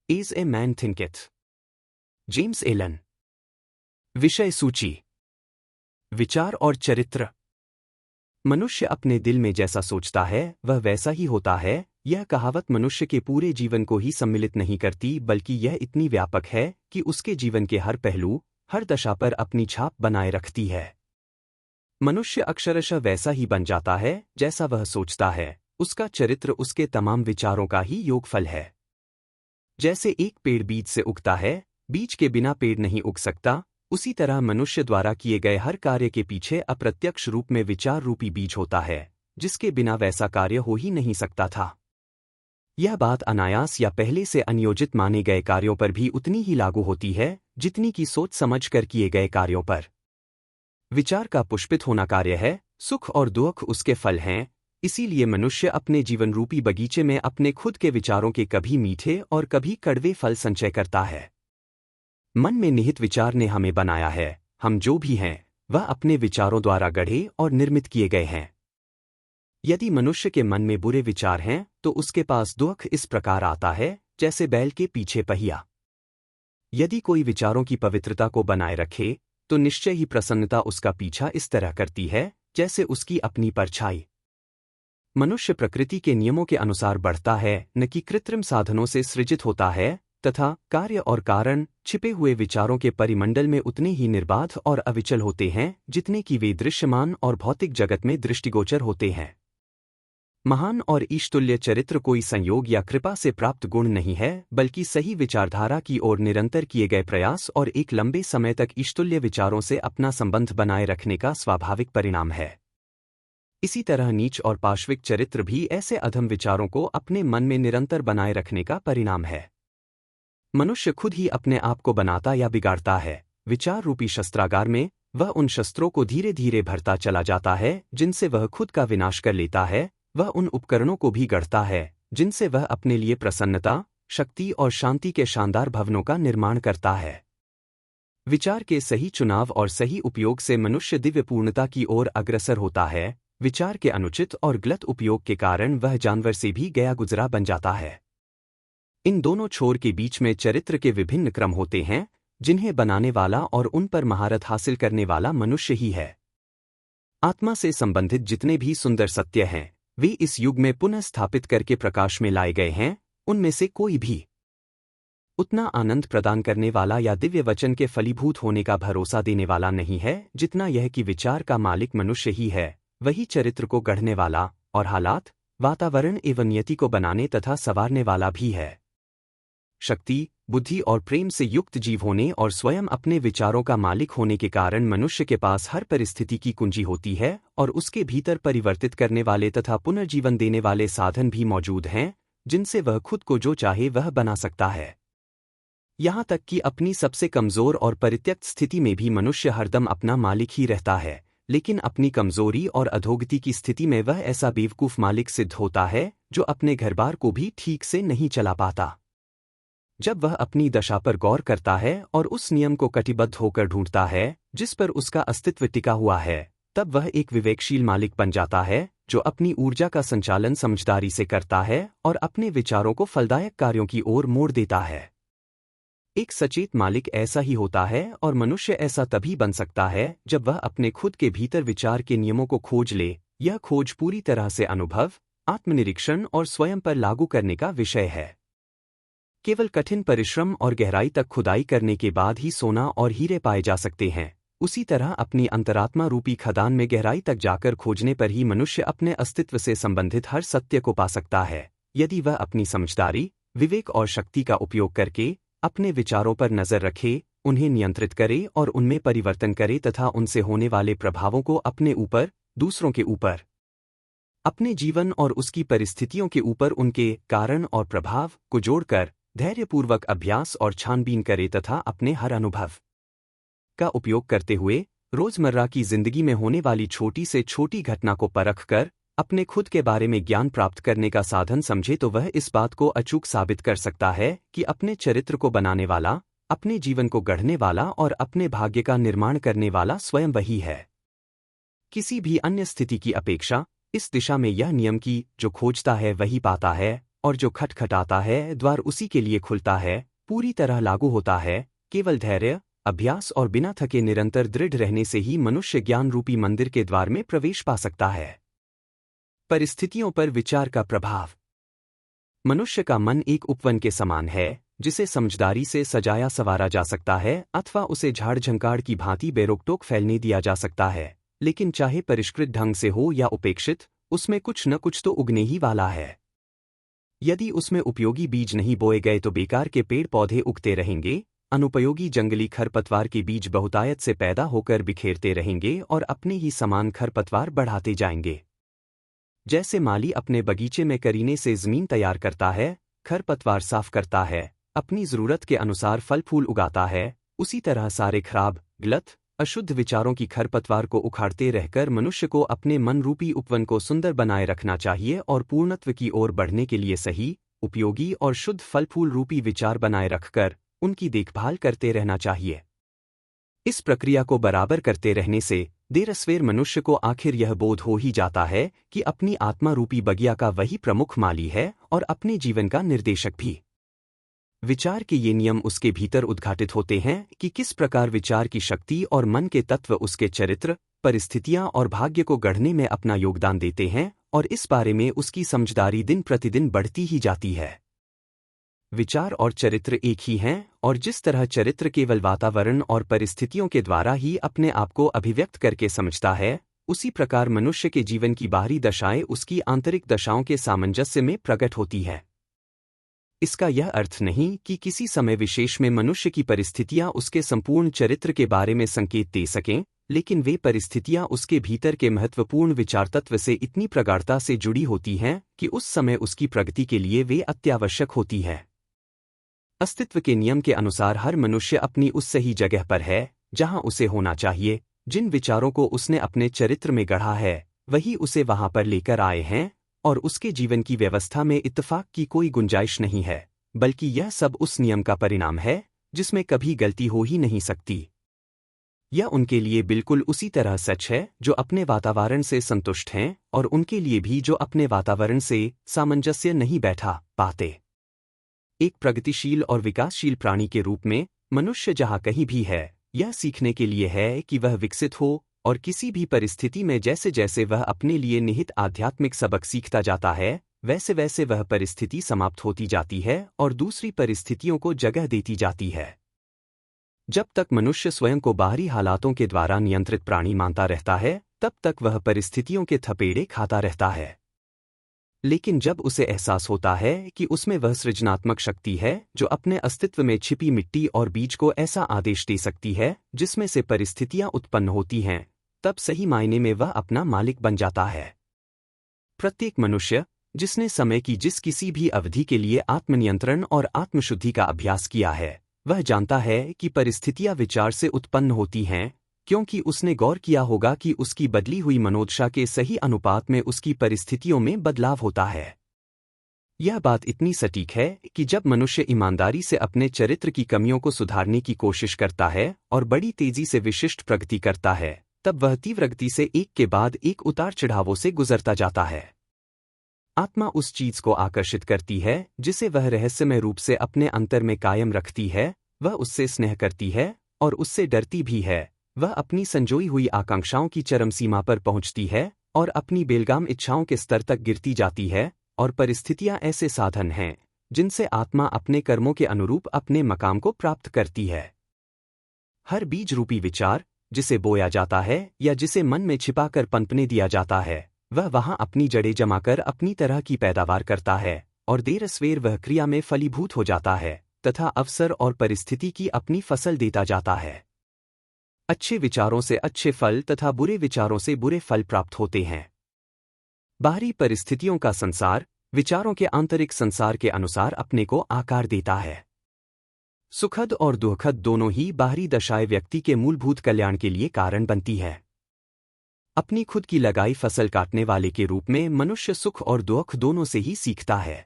Is a man thinketh. James Allen. विषय सूची। विचार और चरित्र। मनुष्य अपने दिल में जैसा सोचता है वह वैसा ही होता है। यह कहावत मनुष्य के पूरे जीवन को ही सम्मिलित नहीं करती, बल्कि यह इतनी व्यापक है कि उसके जीवन के हर पहलू, हर दशा पर अपनी छाप बनाए रखती है। मनुष्य अक्षरशः वैसा ही बन जाता है जैसा वह सोचता है। उसका चरित्र उसके तमाम विचारों का ही योगफल है। जैसे एक पेड़ बीज से उगता है, बीज के बिना पेड़ नहीं उग सकता, उसी तरह मनुष्य द्वारा किए गए हर कार्य के पीछे अप्रत्यक्ष रूप में विचार रूपी बीज होता है, जिसके बिना वैसा कार्य हो ही नहीं सकता था। यह बात अनायास या पहले से अनियोजित माने गए कार्यों पर भी उतनी ही लागू होती है जितनी कि सोच समझ कर किए गए कार्यों पर। विचार का पुष्पित होना कार्य है, सुख और दुख उसके फल हैं। इसीलिए मनुष्य अपने जीवन रूपी बगीचे में अपने खुद के विचारों के कभी मीठे और कभी कड़वे फल संचय करता है। मन में निहित विचार ने हमें बनाया है। हम जो भी हैं वह अपने विचारों द्वारा गढ़े और निर्मित किए गए हैं। यदि मनुष्य के मन में बुरे विचार हैं तो उसके पास दुख इस प्रकार आता है जैसे बैल के पीछे पहिया। यदि कोई विचारों की पवित्रता को बनाए रखे तो निश्चय ही प्रसन्नता उसका पीछा इस तरह करती है जैसे उसकी अपनी परछाई। मनुष्य प्रकृति के नियमों के अनुसार बढ़ता है, न कि कृत्रिम साधनों से सृजित होता है, तथा कार्य और कारण छिपे हुए विचारों के परिमंडल में उतने ही निर्बाध और अविचल होते हैं जितने कि वे दृश्यमान और भौतिक जगत में दृष्टिगोचर होते हैं। महान और ईशतुल्य चरित्र कोई संयोग या कृपा से प्राप्त गुण नहीं है, बल्कि सही विचारधारा की ओर निरंतर किए गए प्रयास और एक लंबे समय तक ईशतुल्य विचारों से अपना संबंध बनाए रखने का स्वाभाविक परिणाम है। इसी तरह नीच और पाश्विक चरित्र भी ऐसे अधम विचारों को अपने मन में निरंतर बनाए रखने का परिणाम है। मनुष्य खुद ही अपने आप को बनाता या बिगाड़ता है। विचार रूपी शस्त्रागार में वह उन शस्त्रों को धीरे धीरे भरता चला जाता है जिनसे वह खुद का विनाश कर लेता है। वह उन उपकरणों को भी गढ़ता है जिनसे वह अपने लिए प्रसन्नता, शक्ति और शांति के शानदार भवनों का निर्माण करता है। विचार के सही चुनाव और सही उपयोग से मनुष्य दिव्य पूर्णता की ओर अग्रसर होता है। विचार के अनुचित और गलत उपयोग के कारण वह जानवर से भी गया गुजरा बन जाता है। इन दोनों छोर के बीच में चरित्र के विभिन्न क्रम होते हैं जिन्हें बनाने वाला और उन पर महारत हासिल करने वाला मनुष्य ही है। आत्मा से संबंधित जितने भी सुंदर सत्य हैं वे इस युग में पुनः स्थापित करके प्रकाश में लाए गए हैं। उनमें से कोई भी उतना आनंद प्रदान करने वाला या दिव्य वचन के फलीभूत होने का भरोसा देने वाला नहीं है जितना यह कि विचार का मालिक मनुष्य ही है, वही चरित्र को गढ़ने वाला और हालात, वातावरण एवं नियति को बनाने तथा संवारने वाला भी है। शक्ति, बुद्धि और प्रेम से युक्त जीव होने और स्वयं अपने विचारों का मालिक होने के कारण मनुष्य के पास हर परिस्थिति की कुंजी होती है और उसके भीतर परिवर्तित करने वाले तथा पुनर्जीवन देने वाले साधन भी मौजूद हैं जिनसे वह खुद को जो चाहे वह बना सकता है। यहाँ तक कि अपनी सबसे कमजोर और परित्यक्त स्थिति में भी मनुष्य हरदम अपना मालिक ही रहता है, लेकिन अपनी कमजोरी और अधोगति की स्थिति में वह ऐसा बेवकूफ मालिक सिद्ध होता है जो अपने घरबार को भी ठीक से नहीं चला पाता। जब वह अपनी दशा पर गौर करता है और उस नियम को कटिबद्ध होकर ढूंढता है जिस पर उसका अस्तित्व टिका हुआ है, तब वह एक विवेकशील मालिक बन जाता है जो अपनी ऊर्जा का संचालन समझदारी से करता है और अपने विचारों को फलदायक कार्यों की ओर मोड़ देता है। एक सचेत मालिक ऐसा ही होता है और मनुष्य ऐसा तभी बन सकता है जब वह अपने खुद के भीतर विचार के नियमों को खोज ले। यह खोज पूरी तरह से अनुभव, आत्मनिरीक्षण और स्वयं पर लागू करने का विषय है। केवल कठिन परिश्रम और गहराई तक खुदाई करने के बाद ही सोना और हीरे पाए जा सकते हैं। उसी तरह अपनी अंतरात्मा रूपी खदान में गहराई तक जाकर खोजने पर ही मनुष्य अपने अस्तित्व से संबंधित हर सत्य को पा सकता है। यदि वह अपनी समझदारी, विवेक और शक्ति का उपयोग करके अपने विचारों पर नजर रखे, उन्हें नियंत्रित करे और उनमें परिवर्तन करे तथा उनसे होने वाले प्रभावों को अपने ऊपर, दूसरों के ऊपर, अपने जीवन और उसकी परिस्थितियों के ऊपर उनके कारण और प्रभाव को जोड़कर धैर्यपूर्वक अभ्यास और छानबीन करे तथा अपने हर अनुभव का उपयोग करते हुए रोजमर्रा की जिंदगी में होने वाली छोटी से छोटी घटना को परख कर अपने खुद के बारे में ज्ञान प्राप्त करने का साधन समझे तो वह इस बात को अचूक साबित कर सकता है कि अपने चरित्र को बनाने वाला, अपने जीवन को गढ़ने वाला और अपने भाग्य का निर्माण करने वाला स्वयं वही है। किसी भी अन्य स्थिति की अपेक्षा इस दिशा में यह नियम की जो खोजता है वही पाता है, और जो खटखटाता है द्वार उसी के लिए खुलता है, पूरी तरह लागू होता है। केवल धैर्य, अभ्यास और बिना थके निरंतर दृढ़ रहने से ही मनुष्य ज्ञान रूपी मंदिर के द्वार में प्रवेश पा सकता है। परिस्थितियों पर विचार का प्रभाव। मनुष्य का मन एक उपवन के समान है, जिसे समझदारी से सजाया संवारा जा सकता है अथवा उसे झाड़ झंकाड़ की भांति बेरोकटोक फैलने दिया जा सकता है। लेकिन चाहे परिष्कृत ढंग से हो या उपेक्षित, उसमें कुछ न कुछ तो उगने ही वाला है। यदि उसमें उपयोगी बीज नहीं बोए गए तो बेकार के पेड़ पौधे उगते रहेंगे, अनुपयोगी जंगली खरपतवार के बीज बहुतायत से पैदा होकर बिखेरते रहेंगे और अपने ही समान खरपतवार बढ़ाते जाएंगे। जैसे माली अपने बगीचे में करीने से जमीन तैयार करता है, खरपतवार साफ करता है, अपनी जरूरत के अनुसार फल फूल उगाता है, उसी तरह सारे खराब, गलत, अशुद्ध विचारों की खरपतवार को उखाड़ते रहकर मनुष्य को अपने मन रूपी उपवन को सुंदर बनाए रखना चाहिए और पूर्णत्व की ओर बढ़ने के लिए सही, उपयोगी और शुद्ध फल फूल रूपी विचार बनाए रखकर उनकी देखभाल करते रहना चाहिए। इस प्रक्रिया को बराबर करते रहने से देर सवेर मनुष्य को आखिर यह बोध हो ही जाता है कि अपनी आत्मा रूपी बगिया का वही प्रमुख माली है और अपने जीवन का निर्देशक भी। विचार के ये नियम उसके भीतर उद्घाटित होते हैं कि किस प्रकार विचार की शक्ति और मन के तत्व उसके चरित्र, परिस्थितियां और भाग्य को गढ़ने में अपना योगदान देते हैं, और इस बारे में उसकी समझदारी दिन प्रतिदिन बढ़ती ही जाती है। विचार और चरित्र एक ही हैं, और जिस तरह चरित्र केवल वातावरण और परिस्थितियों के द्वारा ही अपने आप को अभिव्यक्त करके समझता है, उसी प्रकार मनुष्य के जीवन की बाहरी दशाएं उसकी आंतरिक दशाओं के सामंजस्य में प्रकट होती है। इसका यह अर्थ नहीं कि किसी समय विशेष में मनुष्य की परिस्थितियां उसके संपूर्ण चरित्र के बारे में संकेत दे सकें, लेकिन वे परिस्थितियां उसके भीतर के महत्वपूर्ण विचार तत्व से इतनी प्रगाढ़ता से जुड़ी होती हैं कि उस समय उसकी प्रगति के लिए वे अत्यावश्यक होती है। अस्तित्व के नियम के अनुसार हर मनुष्य अपनी उस सही जगह पर है जहां उसे होना चाहिए। जिन विचारों को उसने अपने चरित्र में गढ़ा है, वही उसे वहां पर लेकर आए हैं, और उसके जीवन की व्यवस्था में इत्तेफाक की कोई गुंजाइश नहीं है, बल्कि यह सब उस नियम का परिणाम है जिसमें कभी गलती हो ही नहीं सकती। यह उनके लिए बिल्कुल उसी तरह सच है जो अपने वातावरण से संतुष्ट हैं, और उनके लिए भी जो अपने वातावरण से सामंजस्य नहीं बैठा पाते। एक प्रगतिशील और विकासशील प्राणी के रूप में मनुष्य जहाँ कहीं भी है, यह सीखने के लिए है कि वह विकसित हो, और किसी भी परिस्थिति में जैसे जैसे वह अपने लिए निहित आध्यात्मिक सबक सीखता जाता है, वैसे वैसे वह परिस्थिति समाप्त होती जाती है और दूसरी परिस्थितियों को जगह देती जाती है। जब तक मनुष्य स्वयं को बाहरी हालातों के द्वारा नियंत्रित प्राणी मानता रहता है, तब तक वह परिस्थितियों के थपेड़े खाता रहता है। लेकिन जब उसे एहसास होता है कि उसमें वह सृजनात्मक शक्ति है जो अपने अस्तित्व में छिपी मिट्टी और बीज को ऐसा आदेश दे सकती है जिसमें से परिस्थितियां उत्पन्न होती हैं, तब सही मायने में वह अपना मालिक बन जाता है। प्रत्येक मनुष्य जिसने समय की जिस किसी भी अवधि के लिए आत्मनियंत्रण और आत्मशुद्धि का अभ्यास किया है, वह जानता है कि परिस्थितियां विचार से उत्पन्न होती हैं, क्योंकि उसने गौर किया होगा कि उसकी बदली हुई मनोदशा के सही अनुपात में उसकी परिस्थितियों में बदलाव होता है। यह बात इतनी सटीक है कि जब मनुष्य ईमानदारी से अपने चरित्र की कमियों को सुधारने की कोशिश करता है और बड़ी तेजी से विशिष्ट प्रगति करता है, तब वह तीव्र गति से एक के बाद एक उतार चढ़ावों से गुजरता जाता है। आत्मा उस चीज को आकर्षित करती है जिसे वह रहस्यमय रूप से अपने अंतर में कायम रखती है, वह उससे स्नेह करती है और उससे डरती भी है। वह अपनी संजोई हुई आकांक्षाओं की चरम सीमा पर पहुंचती है और अपनी बेलगाम इच्छाओं के स्तर तक गिरती जाती है, और परिस्थितियां ऐसे साधन हैं जिनसे आत्मा अपने कर्मों के अनुरूप अपने मकाम को प्राप्त करती है। हर बीज रूपी विचार जिसे बोया जाता है या जिसे मन में छिपाकर पनपने दिया जाता है, वह वहां अपनी जड़ें जमाकर अपनी तरह की पैदावार करता है, और देर सवेर वह क्रिया में फलीभूत हो जाता है तथा अवसर और परिस्थिति की अपनी फसल देता जाता है। अच्छे विचारों से अच्छे फल तथा बुरे विचारों से बुरे फल प्राप्त होते हैं। बाहरी परिस्थितियों का संसार विचारों के आंतरिक संसार के अनुसार अपने को आकार देता है। सुखद और दुखद दोनों ही बाहरी दशाएं व्यक्ति के मूलभूत कल्याण के लिए कारण बनती है। अपनी खुद की लगाई फसल काटने वाले के रूप में मनुष्य सुख और दुख दोनों से ही सीखता है।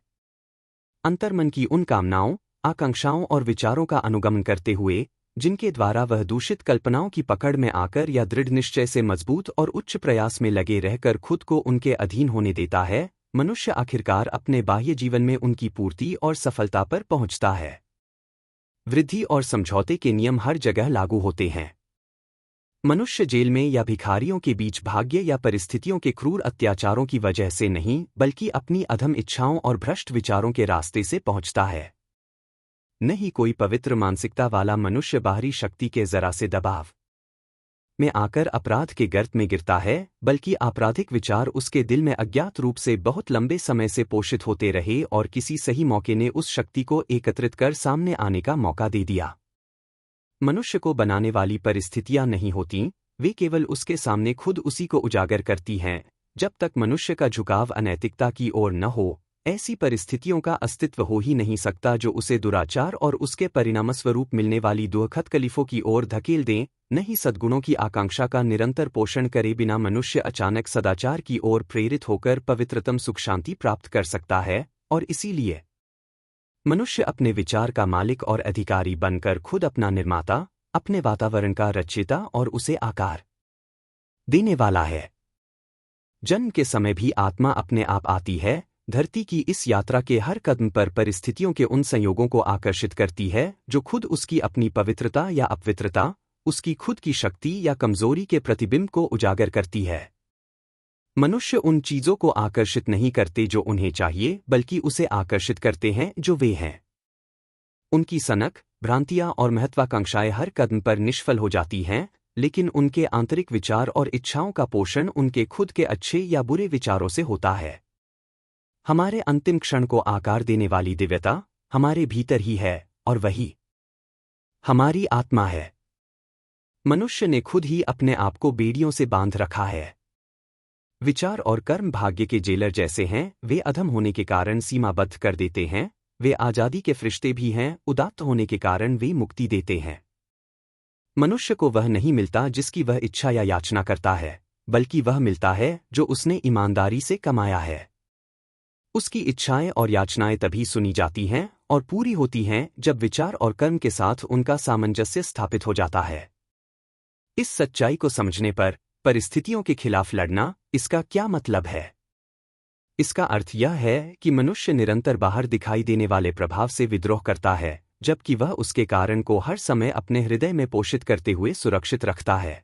अंतर्मन की उन कामनाओं, आकांक्षाओं और विचारों का अनुगमन करते हुए जिनके द्वारा वह दूषित कल्पनाओं की पकड़ में आकर या दृढ़ निश्चय से मजबूत और उच्च प्रयास में लगे रहकर खुद को उनके अधीन होने देता है, मनुष्य आखिरकार अपने बाह्य जीवन में उनकी पूर्ति और सफलता पर पहुंचता है। वृद्धि और समझौते के नियम हर जगह लागू होते हैं। मनुष्य जेल में या भिखारियों के बीच भाग्य या परिस्थितियों के क्रूर अत्याचारों की वजह से नहीं, बल्कि अपनी अधम इच्छाओं और भ्रष्ट विचारों के रास्ते से पहुंचता है। नहीं कोई पवित्र मानसिकता वाला मनुष्य बाहरी शक्ति के जरा से दबाव में आकर अपराध के गर्त में गिरता है, बल्कि आपराधिक विचार उसके दिल में अज्ञात रूप से बहुत लंबे समय से पोषित होते रहे और किसी सही मौके ने उस शक्ति को एकत्रित कर सामने आने का मौका दे दिया। मनुष्य को बनाने वाली परिस्थितियां नहीं होती, वे केवल उसके सामने खुद उसी को उजागर करती हैं। जब तक मनुष्य का झुकाव अनैतिकता की ओर न हो, ऐसी परिस्थितियों का अस्तित्व हो ही नहीं सकता जो उसे दुराचार और उसके परिणामस्वरूप मिलने वाली दुखद तकलीफों की ओर धकेल दें। नहीं सद्गुणों की आकांक्षा का निरंतर पोषण करे बिना मनुष्य अचानक सदाचार की ओर प्रेरित होकर पवित्रतम सुख शांति प्राप्त कर सकता है, और इसीलिए मनुष्य अपने विचार का मालिक और अधिकारी बनकर खुद अपना निर्माता, अपने वातावरण का रचयिता और उसे आकार देने वाला है। जन्म के समय भी आत्मा अपने आप आती है, धरती की इस यात्रा के हर कदम पर परिस्थितियों के उन संयोगों को आकर्षित करती है जो खुद उसकी अपनी पवित्रता या अपवित्रता, उसकी खुद की शक्ति या कमजोरी के प्रतिबिंब को उजागर करती है। मनुष्य उन चीजों को आकर्षित नहीं करते जो उन्हें चाहिए, बल्कि उसे आकर्षित करते हैं जो वे हैं। उनकी सनक, भ्रांतियां और महत्वाकांक्षाएं हर कदम पर निष्फल हो जाती हैं, लेकिन उनके आंतरिक विचार और इच्छाओं का पोषण उनके खुद के अच्छे या बुरे विचारों से होता है। हमारे अंतिम क्षण को आकार देने वाली दिव्यता हमारे भीतर ही है, और वही हमारी आत्मा है। मनुष्य ने खुद ही अपने आप को बेड़ियों से बांध रखा है। विचार और कर्म भाग्य के जेलर जैसे हैं, वे अधम होने के कारण सीमाबद्ध कर देते हैं। वे आजादी के फरिश्ते भी हैं, उदात्त होने के कारण वे मुक्ति देते हैं। मनुष्य को वह नहीं मिलता जिसकी वह इच्छा या याचना करता है, बल्कि वह मिलता है जो उसने ईमानदारी से कमाया है। उसकी इच्छाएं और याचनाएं तभी सुनी जाती हैं और पूरी होती हैं जब विचार और कर्म के साथ उनका सामंजस्य स्थापित हो जाता है। इस सच्चाई को समझने पर परिस्थितियों के खिलाफ लड़ना, इसका क्या मतलब है? इसका अर्थ यह है कि मनुष्य निरंतर बाहर दिखाई देने वाले प्रभाव से विद्रोह करता है, जबकि वह उसके कारण को हर समय अपने हृदय में पोषित करते हुए सुरक्षित रखता है।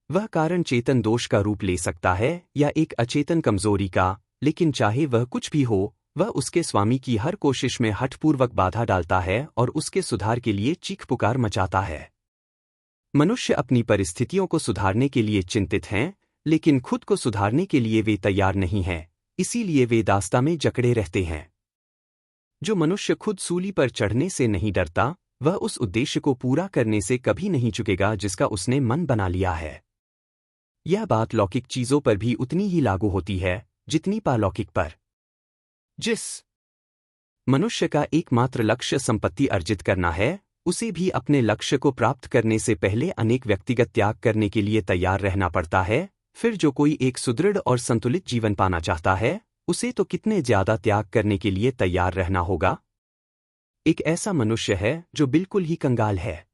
वह कारण चेतन दोष का रूप ले सकता है या एक अचेतन कमजोरी का, लेकिन चाहे वह कुछ भी हो, वह उसके स्वामी की हर कोशिश में हठपूर्वक बाधा डालता है और उसके सुधार के लिए चीख पुकार मचाता है। मनुष्य अपनी परिस्थितियों को सुधारने के लिए चिंतित हैं, लेकिन खुद को सुधारने के लिए वे तैयार नहीं हैं, इसीलिए वे दास्ता में जकड़े रहते हैं। जो मनुष्य खुद सूली पर चढ़ने से नहीं डरता, वह उस उद्देश्य को पूरा करने से कभी नहीं चुकेगा जिसका उसने मन बना लिया है। यह बात लौकिक चीजों पर भी उतनी ही लागू होती है जितनी पारलौकिक पर। जिस मनुष्य का एकमात्र लक्ष्य संपत्ति अर्जित करना है, उसे भी अपने लक्ष्य को प्राप्त करने से पहले अनेक व्यक्तिगत त्याग करने के लिए तैयार रहना पड़ता है। फिर जो कोई एक सुदृढ़ और संतुलित जीवन पाना चाहता है, उसे तो कितने ज्यादा त्याग करने के लिए तैयार रहना होगा। एक ऐसा मनुष्य है जो बिल्कुल ही कंगाल है।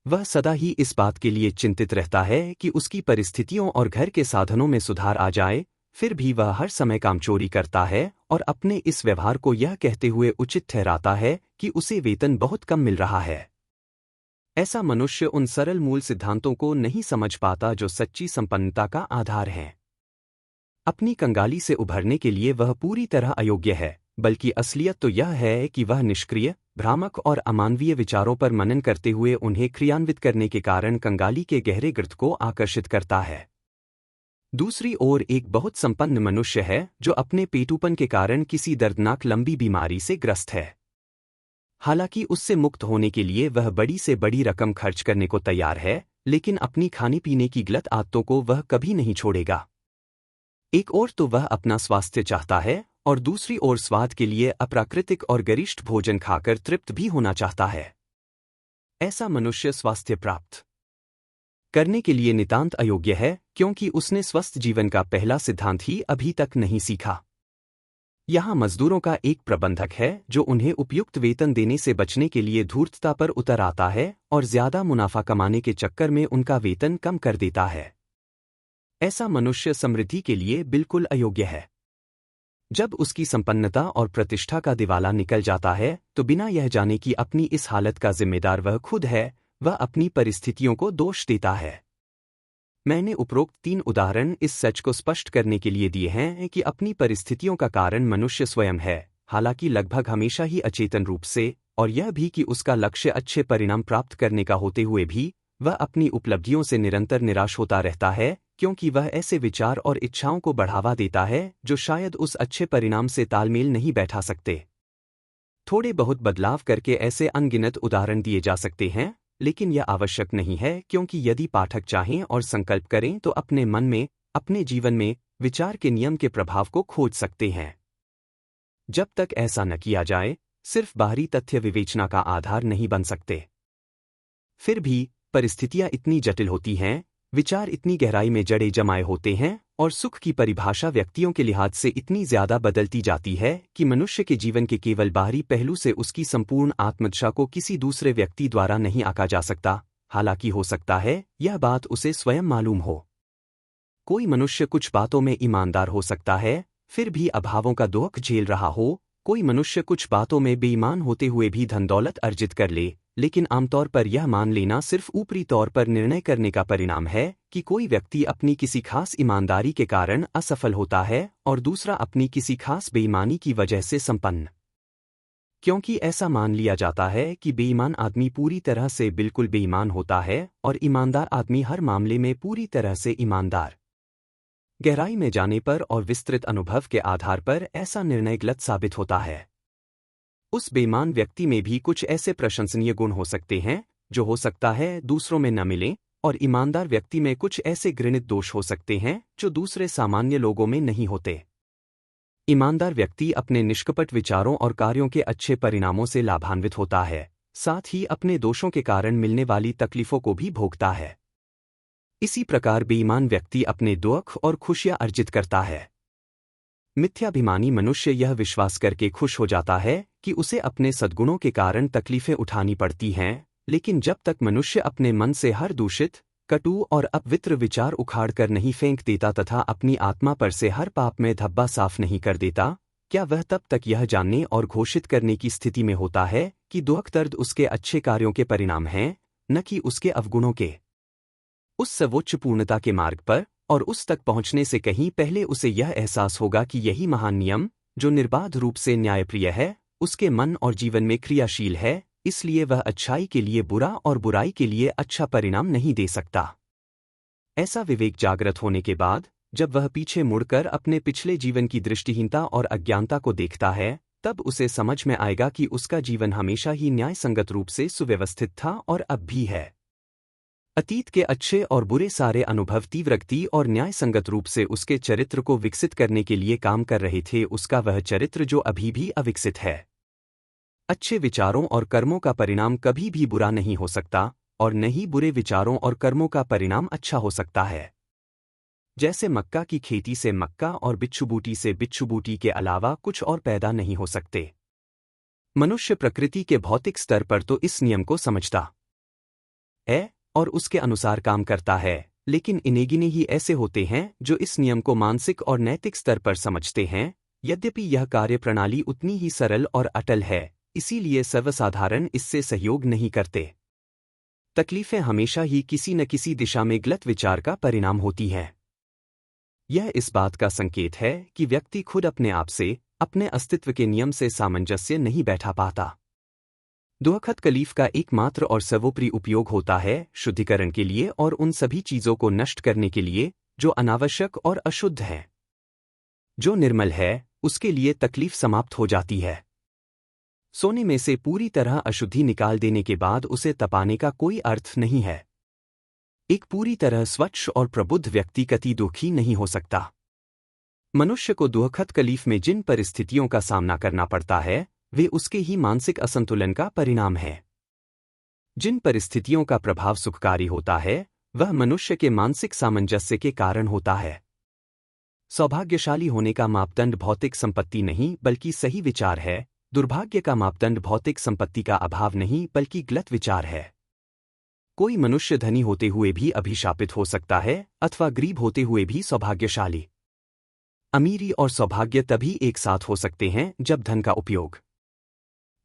वह सदा ही इस बात के लिए चिंतित रहता है कि उसकी परिस्थितियों और घर के साधनों में सुधार आ जाए, फिर भी वह हर समय कामचोरी करता है और अपने इस व्यवहार को यह कहते हुए उचित ठहराता है कि उसे वेतन बहुत कम मिल रहा है। ऐसा मनुष्य उन सरल मूल सिद्धांतों को नहीं समझ पाता जो सच्ची संपन्नता का आधार हैं। अपनी कंगाली से उभरने के लिए वह पूरी तरह अयोग्य है, बल्कि असलियत तो यह है कि वह निष्क्रिय, भ्रामक और अमानवीय विचारों पर मनन करते हुए उन्हें क्रियान्वित करने के कारण कंगाली के गहरे गर्त को आकर्षित करता है। दूसरी ओर एक बहुत संपन्न मनुष्य है जो अपने पेटूपन के कारण किसी दर्दनाक लंबी बीमारी से ग्रस्त है। हालांकि उससे मुक्त होने के लिए वह बड़ी से बड़ी रकम खर्च करने को तैयार है, लेकिन अपनी खाने पीने की गलत आदतों को वह कभी नहीं छोड़ेगा। एक ओर तो वह अपना स्वास्थ्य चाहता है और दूसरी ओर स्वाद के लिए अप्राकृतिक और गरिष्ठ भोजन खाकर तृप्त भी होना चाहता है। ऐसा मनुष्य स्वास्थ्य प्राप्त करने के लिए नितांत अयोग्य है, क्योंकि उसने स्वस्थ जीवन का पहला सिद्धांत ही अभी तक नहीं सीखा। यहाँ मजदूरों का एक प्रबंधक है जो उन्हें उपयुक्त वेतन देने से बचने के लिए धूर्तता पर उतर आता है और ज्यादा मुनाफा कमाने के चक्कर में उनका वेतन कम कर देता है। ऐसा मनुष्य समृद्धि के लिए बिल्कुल अयोग्य है। जब उसकी संपन्नता और प्रतिष्ठा का दिवाला निकल जाता है तो बिना यह जाने कि अपनी इस हालत का जिम्मेदार वह खुद है, वह अपनी परिस्थितियों को दोष देता है। मैंने उपरोक्त 3 उदाहरण इस सच को स्पष्ट करने के लिए दिए हैं कि अपनी परिस्थितियों का कारण मनुष्य स्वयं है, हालांकि लगभग हमेशा ही अचेतन रूप से, और यह भी कि उसका लक्ष्य अच्छे परिणाम प्राप्त करने का होते हुए भी वह अपनी उपलब्धियों से निरंतर निराश होता रहता है, क्योंकि वह ऐसे विचार और इच्छाओं को बढ़ावा देता है जो शायद उस अच्छे परिणाम से तालमेल नहीं बैठा सकते। थोड़े बहुत बदलाव करके ऐसे अनगिनत उदाहरण दिए जा सकते हैं, लेकिन यह आवश्यक नहीं है, क्योंकि यदि पाठक चाहें और संकल्प करें तो अपने मन में, अपने जीवन में विचार के नियम के प्रभाव को खोज सकते हैं। जब तक ऐसा न किया जाए, सिर्फ बाहरी तथ्य विवेचना का आधार नहीं बन सकते। फिर भी परिस्थितियां इतनी जटिल होती हैं, विचार इतनी गहराई में जड़े जमाए होते हैं और सुख की परिभाषा व्यक्तियों के लिहाज से इतनी ज्यादा बदलती जाती है कि मनुष्य के जीवन के केवल बाहरी पहलू से उसकी संपूर्ण आत्मदशा को किसी दूसरे व्यक्ति द्वारा नहीं आंका जा सकता, हालांकि हो सकता है यह बात उसे स्वयं मालूम हो। कोई मनुष्य कुछ बातों में ईमानदार हो सकता है, फिर भी अभावों का दुख झेल रहा हो। कोई मनुष्य कुछ बातों में बेईमान होते हुए भी धन दौलत अर्जित कर ले, लेकिन आमतौर पर यह मान लेना सिर्फ ऊपरी तौर पर निर्णय करने का परिणाम है कि कोई व्यक्ति अपनी किसी खास ईमानदारी के कारण असफल होता है और दूसरा अपनी किसी खास बेईमानी की वजह से संपन्न। क्योंकि ऐसा मान लिया जाता है कि बेईमान आदमी पूरी तरह से बिल्कुल बेईमान होता है और ईमानदार आदमी हर मामले में पूरी तरह से ईमानदार। गहराई में जाने पर और विस्तृत अनुभव के आधार पर ऐसा निर्णय गलत साबित होता है। उस बेईमान व्यक्ति में भी कुछ ऐसे प्रशंसनीय गुण हो सकते हैं जो हो सकता है दूसरों में न मिलें, और ईमानदार व्यक्ति में कुछ ऐसे घृणित दोष हो सकते हैं जो दूसरे सामान्य लोगों में नहीं होते। ईमानदार व्यक्ति अपने निष्कपट विचारों और कार्यों के अच्छे परिणामों से लाभान्वित होता है, साथ ही अपने दोषों के कारण मिलने वाली तकलीफों को भी भोगता है। इसी प्रकार बेईमान व्यक्ति अपने दुख और खुशियां अर्जित करता है। मिथ्याभिमानी मनुष्य यह विश्वास करके खुश हो जाता है कि उसे अपने सद्गुणों के कारण तकलीफें उठानी पड़ती हैं, लेकिन जब तक मनुष्य अपने मन से हर दूषित, कटु और अपवित्र विचार उखाड़ कर नहीं फेंक देता तथा अपनी आत्मा पर से हर पाप में धब्बा साफ नहीं कर देता, क्या वह तब तक यह जानने और घोषित करने की स्थिति में होता है कि दुख दर्द उसके अच्छे कार्यों के परिणाम हैं, न कि उसके अवगुणों के। उस सर्वोच्च पूर्णता के मार्ग पर और उस तक पहुंचने से कहीं पहले उसे यह एहसास होगा कि यही महान नियम, जो निर्बाध रूप से न्यायप्रिय है, उसके मन और जीवन में क्रियाशील है, इसलिए वह अच्छाई के लिए बुरा और बुराई के लिए अच्छा परिणाम नहीं दे सकता। ऐसा विवेक जागृत होने के बाद जब वह पीछे मुड़कर अपने पिछले जीवन की दृष्टिहीनता और अज्ञानता को देखता है, तब उसे समझ में आएगा कि उसका जीवन हमेशा ही न्यायसंगत रूप से सुव्यवस्थित था और अब भी है। अतीत के अच्छे और बुरे सारे अनुभव तीव्रगति और न्यायसंगत रूप से उसके चरित्र को विकसित करने के लिए काम कर रहे थे, उसका वह चरित्र जो अभी भी अविकसित है। अच्छे विचारों और कर्मों का परिणाम कभी भी बुरा नहीं हो सकता, और न ही बुरे विचारों और कर्मों का परिणाम अच्छा हो सकता है। जैसे मक्का की खेती से मक्का और बिच्छुबूटी से बिच्छुबूटी के अलावा कुछ और पैदा नहीं हो सकते। मनुष्य प्रकृति के भौतिक स्तर पर तो इस नियम को समझता है और उसके अनुसार काम करता है, लेकिन इनेगिने ही ऐसे होते हैं जो इस नियम को मानसिक और नैतिक स्तर पर समझते हैं। यद्यपि यह कार्यप्रणाली उतनी ही सरल और अटल है, इसीलिए सर्वसाधारण इससे सहयोग नहीं करते। तकलीफें हमेशा ही किसी न किसी दिशा में गलत विचार का परिणाम होती हैं। यह इस बात का संकेत है कि व्यक्ति खुद अपने आप से, अपने अस्तित्व के नियम से सामंजस्य नहीं बैठा पाता। दुखद तकलीफ का एकमात्र और सर्वोपरि उपयोग होता है शुद्धिकरण के लिए और उन सभी चीजों को नष्ट करने के लिए जो अनावश्यक और अशुद्ध हैं। जो निर्मल है उसके लिए तकलीफ समाप्त हो जाती है। सोने में से पूरी तरह अशुद्धि निकाल देने के बाद उसे तपाने का कोई अर्थ नहीं है। एक पूरी तरह स्वच्छ और प्रबुद्ध व्यक्ति कति दुखी नहीं हो सकता। मनुष्य को दुखद तकलीफ में जिन परिस्थितियों का सामना करना पड़ता है, वे उसके ही मानसिक असंतुलन का परिणाम है। जिन परिस्थितियों का प्रभाव सुखकारी होता है, वह मनुष्य के मानसिक सामंजस्य के कारण होता है। सौभाग्यशाली होने का मापदंड भौतिक संपत्ति नहीं बल्कि सही विचार है। दुर्भाग्य का मापदंड भौतिक संपत्ति का अभाव नहीं बल्कि गलत विचार है। कोई मनुष्य धनी होते हुए भी अभिशापित हो सकता है अथवा गरीब होते हुए भी सौभाग्यशाली। अमीरी और सौभाग्य तभी एक साथ हो सकते हैं जब धन का उपयोग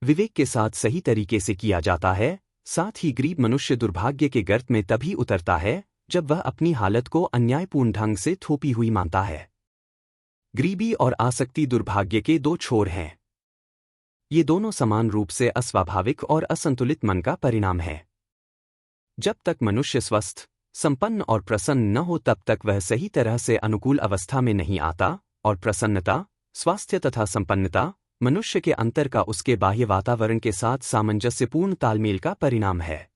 विवेक के साथ सही तरीके से किया जाता है। साथ ही गरीब मनुष्य दुर्भाग्य के गर्त में तभी उतरता है जब वह अपनी हालत को अन्यायपूर्ण ढंग से थोपी हुई मानता है। गरीबी और आसक्ति दुर्भाग्य के दो छोर हैं। ये दोनों समान रूप से अस्वाभाविक और असंतुलित मन का परिणाम है। जब तक मनुष्य स्वस्थ, संपन्न और प्रसन्न न हो तब तक वह सही तरह से अनुकूल अवस्था में नहीं आता, और प्रसन्नता, स्वास्थ्य तथा संपन्नता मनुष्य के अंतर का उसके बाह्य वातावरण के साथ सामंजस्यपूर्ण तालमेल का परिणाम है।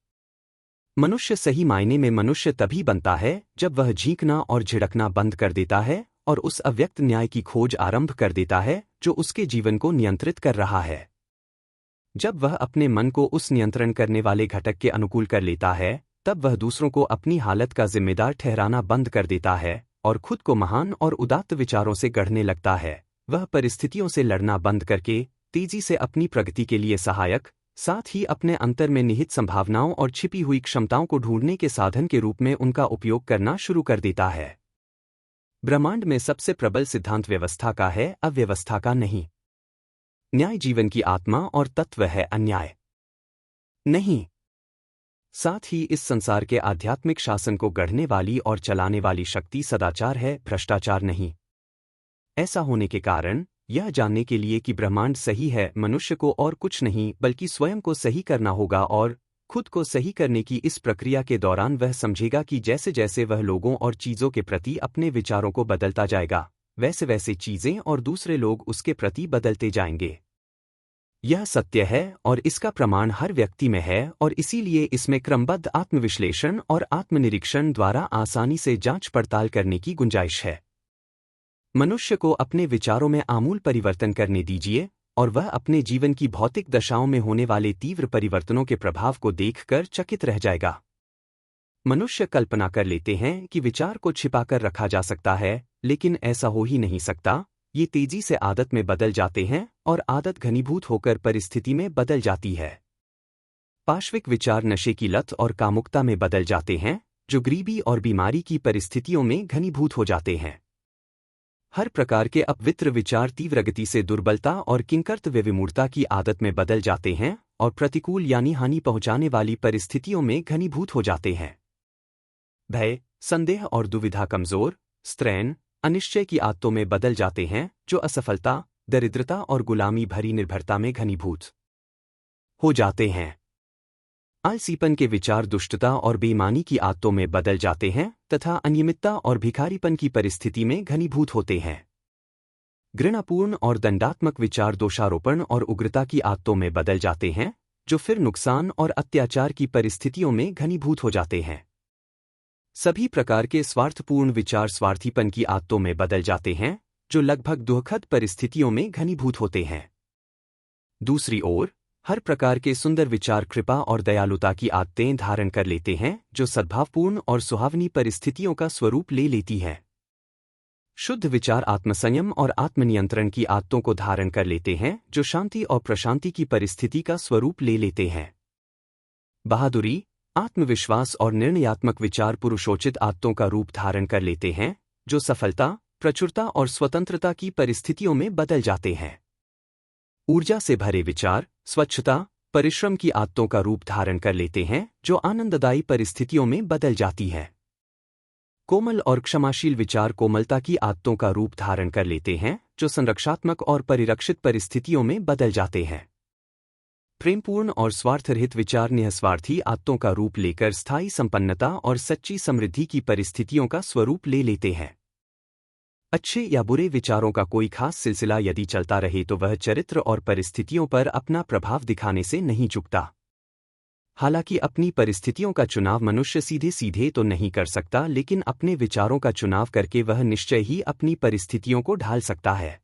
मनुष्य सही मायने में मनुष्य तभी बनता है जब वह झींकना और झिड़कना बंद कर देता है और उस अव्यक्त न्याय की खोज आरंभ कर देता है जो उसके जीवन को नियंत्रित कर रहा है। जब वह अपने मन को उस नियंत्रण करने वाले घटक के अनुकूल कर लेता है, तब वह दूसरों को अपनी हालत का जिम्मेदार ठहराना बंद कर देता है और खुद को महान और उदात्त विचारों से गढ़ने लगता है। वह परिस्थितियों से लड़ना बंद करके तेजी से अपनी प्रगति के लिए सहायक, साथ ही अपने अंतर में निहित संभावनाओं और छिपी हुई क्षमताओं को ढूंढने के साधन के रूप में उनका उपयोग करना शुरू कर देता है। ब्रह्मांड में सबसे प्रबल सिद्धांत व्यवस्था का है, अव्यवस्था का नहीं। न्याय जीवन की आत्मा और तत्व है, अन्याय नहीं। साथ ही इस संसार के आध्यात्मिक शासन को गढ़ने वाली और चलाने वाली शक्ति सदाचार है, भ्रष्टाचार नहीं। ऐसा होने के कारण यह जानने के लिए कि ब्रह्मांड सही है, मनुष्य को और कुछ नहीं बल्कि स्वयं को सही करना होगा, और खुद को सही करने की इस प्रक्रिया के दौरान वह समझेगा कि जैसे जैसे वह लोगों और चीज़ों के प्रति अपने विचारों को बदलता जाएगा, वैसे वैसे चीज़ें और दूसरे लोग उसके प्रति बदलते जाएंगे। यह सत्य है और इसका प्रमाण हर व्यक्ति में है, और इसीलिए इसमें क्रमबद्ध आत्मविश्लेषण और आत्मनिरीक्षण द्वारा आसानी से जांच पड़ताल करने की गुंजाइश है। मनुष्य को अपने विचारों में आमूल परिवर्तन करने दीजिए और वह अपने जीवन की भौतिक दशाओं में होने वाले तीव्र परिवर्तनों के प्रभाव को देखकर चकित रह जाएगा। मनुष्य कल्पना कर लेते हैं कि विचार को छिपाकर रखा जा सकता है, लेकिन ऐसा हो ही नहीं सकता। ये तेजी से आदत में बदल जाते हैं और आदत घनीभूत होकर परिस्थिति में बदल जाती है। पाश्विक विचार नशे की लत और कामुकता में बदल जाते हैं, जो गरीबी और बीमारी की परिस्थितियों में घनीभूत हो जाते हैं। हर प्रकार के अपवित्र विचार तीव्र गति से दुर्बलता और किंकर्तव्य विमूढ़ता की आदत में बदल जाते हैं और प्रतिकूल यानी हानि पहुंचाने वाली परिस्थितियों में घनीभूत हो जाते हैं। भय, संदेह और दुविधा कमजोर, स्त्रैण, अनिश्चय की आदतों में बदल जाते हैं, जो असफलता, दरिद्रता और गुलामी भरी निर्भरता में घनीभूत हो जाते हैं। आलसीपन के विचार दुष्टता और बेईमानी की आदतों में बदल जाते हैं तथा अनियमितता और भिखारीपन की परिस्थिति में घनीभूत होते हैं। घृणापूर्ण और दंडात्मक विचार दोषारोपण और उग्रता की आदतों में बदल जाते हैं, जो फिर नुकसान और अत्याचार की परिस्थितियों में घनीभूत हो जाते हैं। सभी प्रकार के स्वार्थपूर्ण विचार स्वार्थीपन की आदतों में बदल जाते हैं, जो लगभग दुखद परिस्थितियों में घनीभूत होते हैं। दूसरी ओर हर प्रकार के सुंदर विचार कृपा और दयालुता की आदतें धारण कर लेते हैं, जो सद्भावपूर्ण और सुहावनी परिस्थितियों का स्वरूप ले लेती हैं। शुद्ध विचार आत्मसंयम और आत्मनियंत्रण की आदतों को धारण कर लेते हैं, जो शांति और प्रशांति की परिस्थिति का स्वरूप ले लेते हैं। बहादुरी, आत्मविश्वास और निर्णयात्मक विचार पुरुषोचित आदतों का रूप धारण कर लेते हैं, जो सफलता, प्रचुरता और स्वतंत्रता की परिस्थितियों में बदल जाते हैं। ऊर्जा से भरे विचार स्वच्छता, परिश्रम की आदतों का रूप धारण कर लेते हैं, जो आनंददायी परिस्थितियों में बदल जाती है। कोमल और क्षमाशील विचार कोमलता की आदतों का रूप धारण कर लेते हैं, जो संरक्षात्मक और परिरक्षित परिस्थितियों में बदल जाते हैं। प्रेमपूर्ण और स्वार्थरहित विचार निःस्वार्थी आदतों का रूप लेकर स्थायी संपन्नता और सच्ची समृद्धि की परिस्थितियों का स्वरूप ले लेते हैं। अच्छे या बुरे विचारों का कोई खास सिलसिला यदि चलता रहे तो वह चरित्र और परिस्थितियों पर अपना प्रभाव दिखाने से नहीं चूकता। हालांकि अपनी परिस्थितियों का चुनाव मनुष्य सीधे सीधे तो नहीं कर सकता, लेकिन अपने विचारों का चुनाव करके वह निश्चय ही अपनी परिस्थितियों को ढाल सकता है।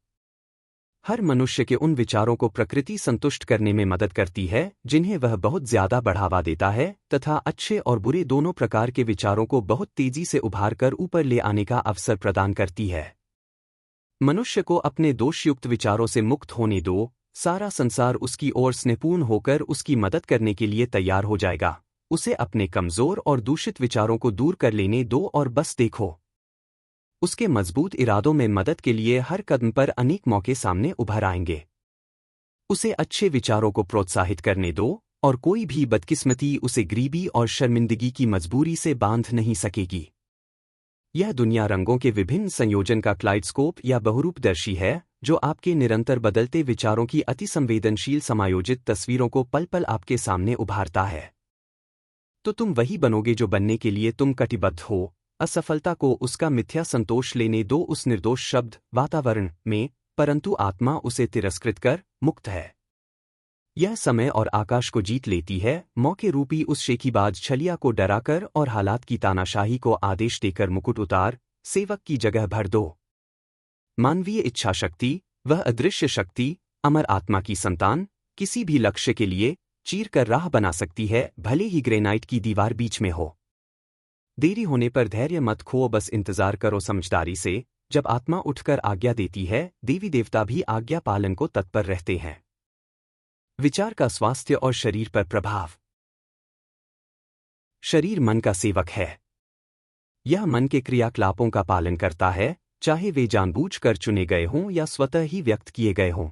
हर मनुष्य के उन विचारों को प्रकृति संतुष्ट करने में मदद करती है जिन्हें वह बहुत ज्यादा बढ़ावा देता है, तथा अच्छे और बुरे दोनों प्रकार के विचारों को बहुत तेजी से उभार कर ऊपर ले आने का अवसर प्रदान करती है। मनुष्य को अपने दोषयुक्त विचारों से मुक्त होने दो, सारा संसार उसकी ओर स्नेहपूर्ण होकर उसकी मदद करने के लिए तैयार हो जाएगा। उसे अपने कमजोर और दूषित विचारों को दूर कर लेने दो और बस देखो। उसके मजबूत इरादों में मदद के लिए हर कदम पर अनेक मौके सामने उभर आएंगे। उसे अच्छे विचारों को प्रोत्साहित करने दो और कोई भी बदकिस्मती उसे गरीबी और शर्मिंदगी की मजबूरी से बांध नहीं सकेगी। यह दुनिया रंगों के विभिन्न संयोजन का क्लाइडस्कोप या बहुरूपदर्शी है जो आपके निरंतर बदलते विचारों की अतिसंवेदनशील समायोजित तस्वीरों को पल पल आपके सामने उभारता है। तो तुम वही बनोगे जो बनने के लिए तुम कटिबद्ध हो। असफलता को उसका मिथ्या संतोष लेने दो उस निर्दोष शब्द वातावरण में, परंतु आत्मा उसे तिरस्कृत कर मुक्त है। यह समय और आकाश को जीत लेती है, मौके रूपी उस शेखीबाज छलिया को डराकर और हालात की तानाशाही को आदेश देकर मुकुट उतार, सेवक की जगह भर दो। मानवीय इच्छा शक्ति, वह अदृश्य शक्ति, अमर आत्मा की संतान, किसी भी लक्ष्य के लिए चीर कर राह बना सकती है, भले ही ग्रेनाइट की दीवार बीच में हो। देरी होने पर धैर्य मत खो, बस इंतजार करो समझदारी से। जब आत्मा उठकर आज्ञा देती है, देवी देवता भी आज्ञा पालन को तत्पर रहते हैं। विचार का स्वास्थ्य और शरीर पर प्रभाव। शरीर मन का सेवक है। यह मन के क्रियाकलापों का पालन करता है, चाहे वे जानबूझकर चुने गए हों या स्वतः ही व्यक्त किए गए हों।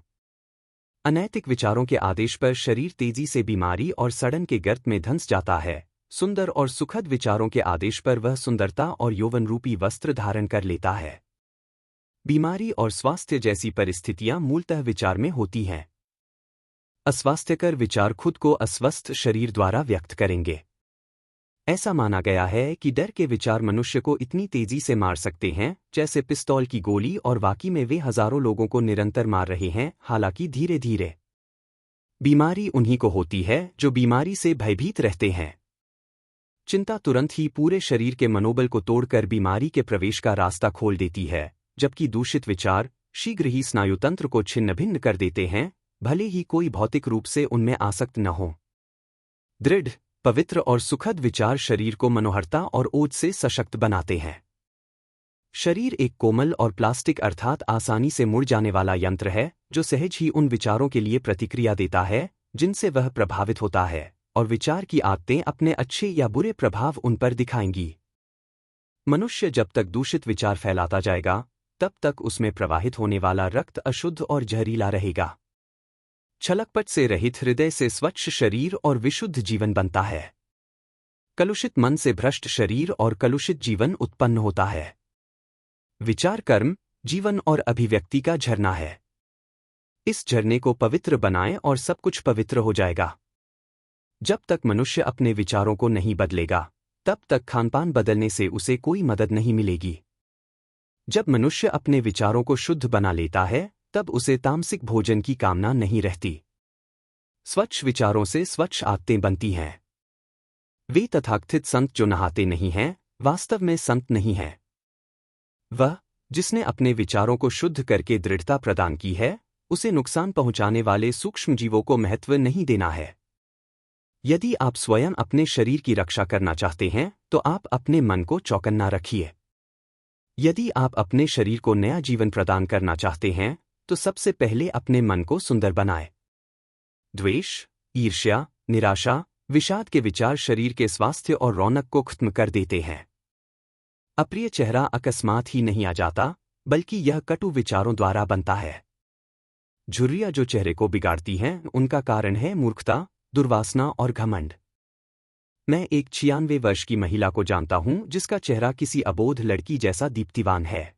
अनैतिक विचारों के आदेश पर शरीर तेजी से बीमारी और सड़न के गर्त में धंस जाता है। सुंदर और सुखद विचारों के आदेश पर वह सुंदरता और यौवन रूपी वस्त्र धारण कर लेता है। बीमारी और स्वास्थ्य जैसी परिस्थितियां मूलतः विचार में होती हैं। अस्वास्थ्यकर विचार खुद को अस्वस्थ शरीर द्वारा व्यक्त करेंगे। ऐसा माना गया है कि डर के विचार मनुष्य को इतनी तेजी से मार सकते हैं जैसे पिस्तौल की गोली, और वाकई में वे हजारों लोगों को निरंतर मार रहे हैं, हालांकि धीरे धीरे। बीमारी उन्हीं को होती है जो बीमारी से भयभीत रहते हैं। चिंता तुरंत ही पूरे शरीर के मनोबल को तोड़कर बीमारी के प्रवेश का रास्ता खोल देती है, जबकि दूषित विचार शीघ्र ही स्नायुतंत्र को छिन्न भिन्न कर देते हैं, भले ही कोई भौतिक रूप से उनमें आसक्त न हो। दृढ़, पवित्र और सुखद विचार शरीर को मनोहरता और ओज से सशक्त बनाते हैं। शरीर एक कोमल और प्लास्टिक अर्थात आसानी से मुड़ जाने वाला यंत्र है जो सहज ही उन विचारों के लिए प्रतिक्रिया देता है जिनसे वह प्रभावित होता है, और विचार की आदतें अपने अच्छे या बुरे प्रभाव उन पर दिखाएंगी। मनुष्य जब तक दूषित विचार फैलाता जाएगा, तब तक उसमें प्रवाहित होने वाला रक्त अशुद्ध और जहरीला रहेगा। छलकपट से रहित हृदय से स्वच्छ शरीर और विशुद्ध जीवन बनता है। कलुषित मन से भ्रष्ट शरीर और कलुषित जीवन उत्पन्न होता है। विचार कर्म, जीवन और अभिव्यक्ति का झरना है। इस झरने को पवित्र बनाएं और सब कुछ पवित्र हो जाएगा। जब तक मनुष्य अपने विचारों को नहीं बदलेगा, तब तक खानपान बदलने से उसे कोई मदद नहीं मिलेगी। जब मनुष्य अपने विचारों को शुद्ध बना लेता है, तब उसे तामसिक भोजन की कामना नहीं रहती। स्वच्छ विचारों से स्वच्छ आदतें बनती हैं। वे तथाकथित संत जो नहाते नहीं हैं, वास्तव में संत नहीं हैं। वह जिसने अपने विचारों को शुद्ध करके दृढ़ता प्रदान की है, उसे नुकसान पहुंचाने वाले सूक्ष्म जीवों को महत्व नहीं देना है। यदि आप स्वयं अपने शरीर की रक्षा करना चाहते हैं, तो आप अपने मन को चौकन्ना रखिए। यदि आप अपने शरीर को नया जीवन प्रदान करना चाहते हैं, तो सबसे पहले अपने मन को सुंदर बनाएं। द्वेष, ईर्ष्या, निराशा, विषाद के विचार शरीर के स्वास्थ्य और रौनक को खत्म कर देते हैं। अप्रिय चेहरा अकस्मात ही नहीं आ जाता, बल्कि यह कटु विचारों द्वारा बनता है। झुर्रियां जो चेहरे को बिगाड़ती हैं, उनका कारण है मूर्खता, दुर्वासना और घमंड। मैं एक 96 वर्ष की महिला को जानता हूं जिसका चेहरा किसी अबोध लड़की जैसा दीप्तिवान है।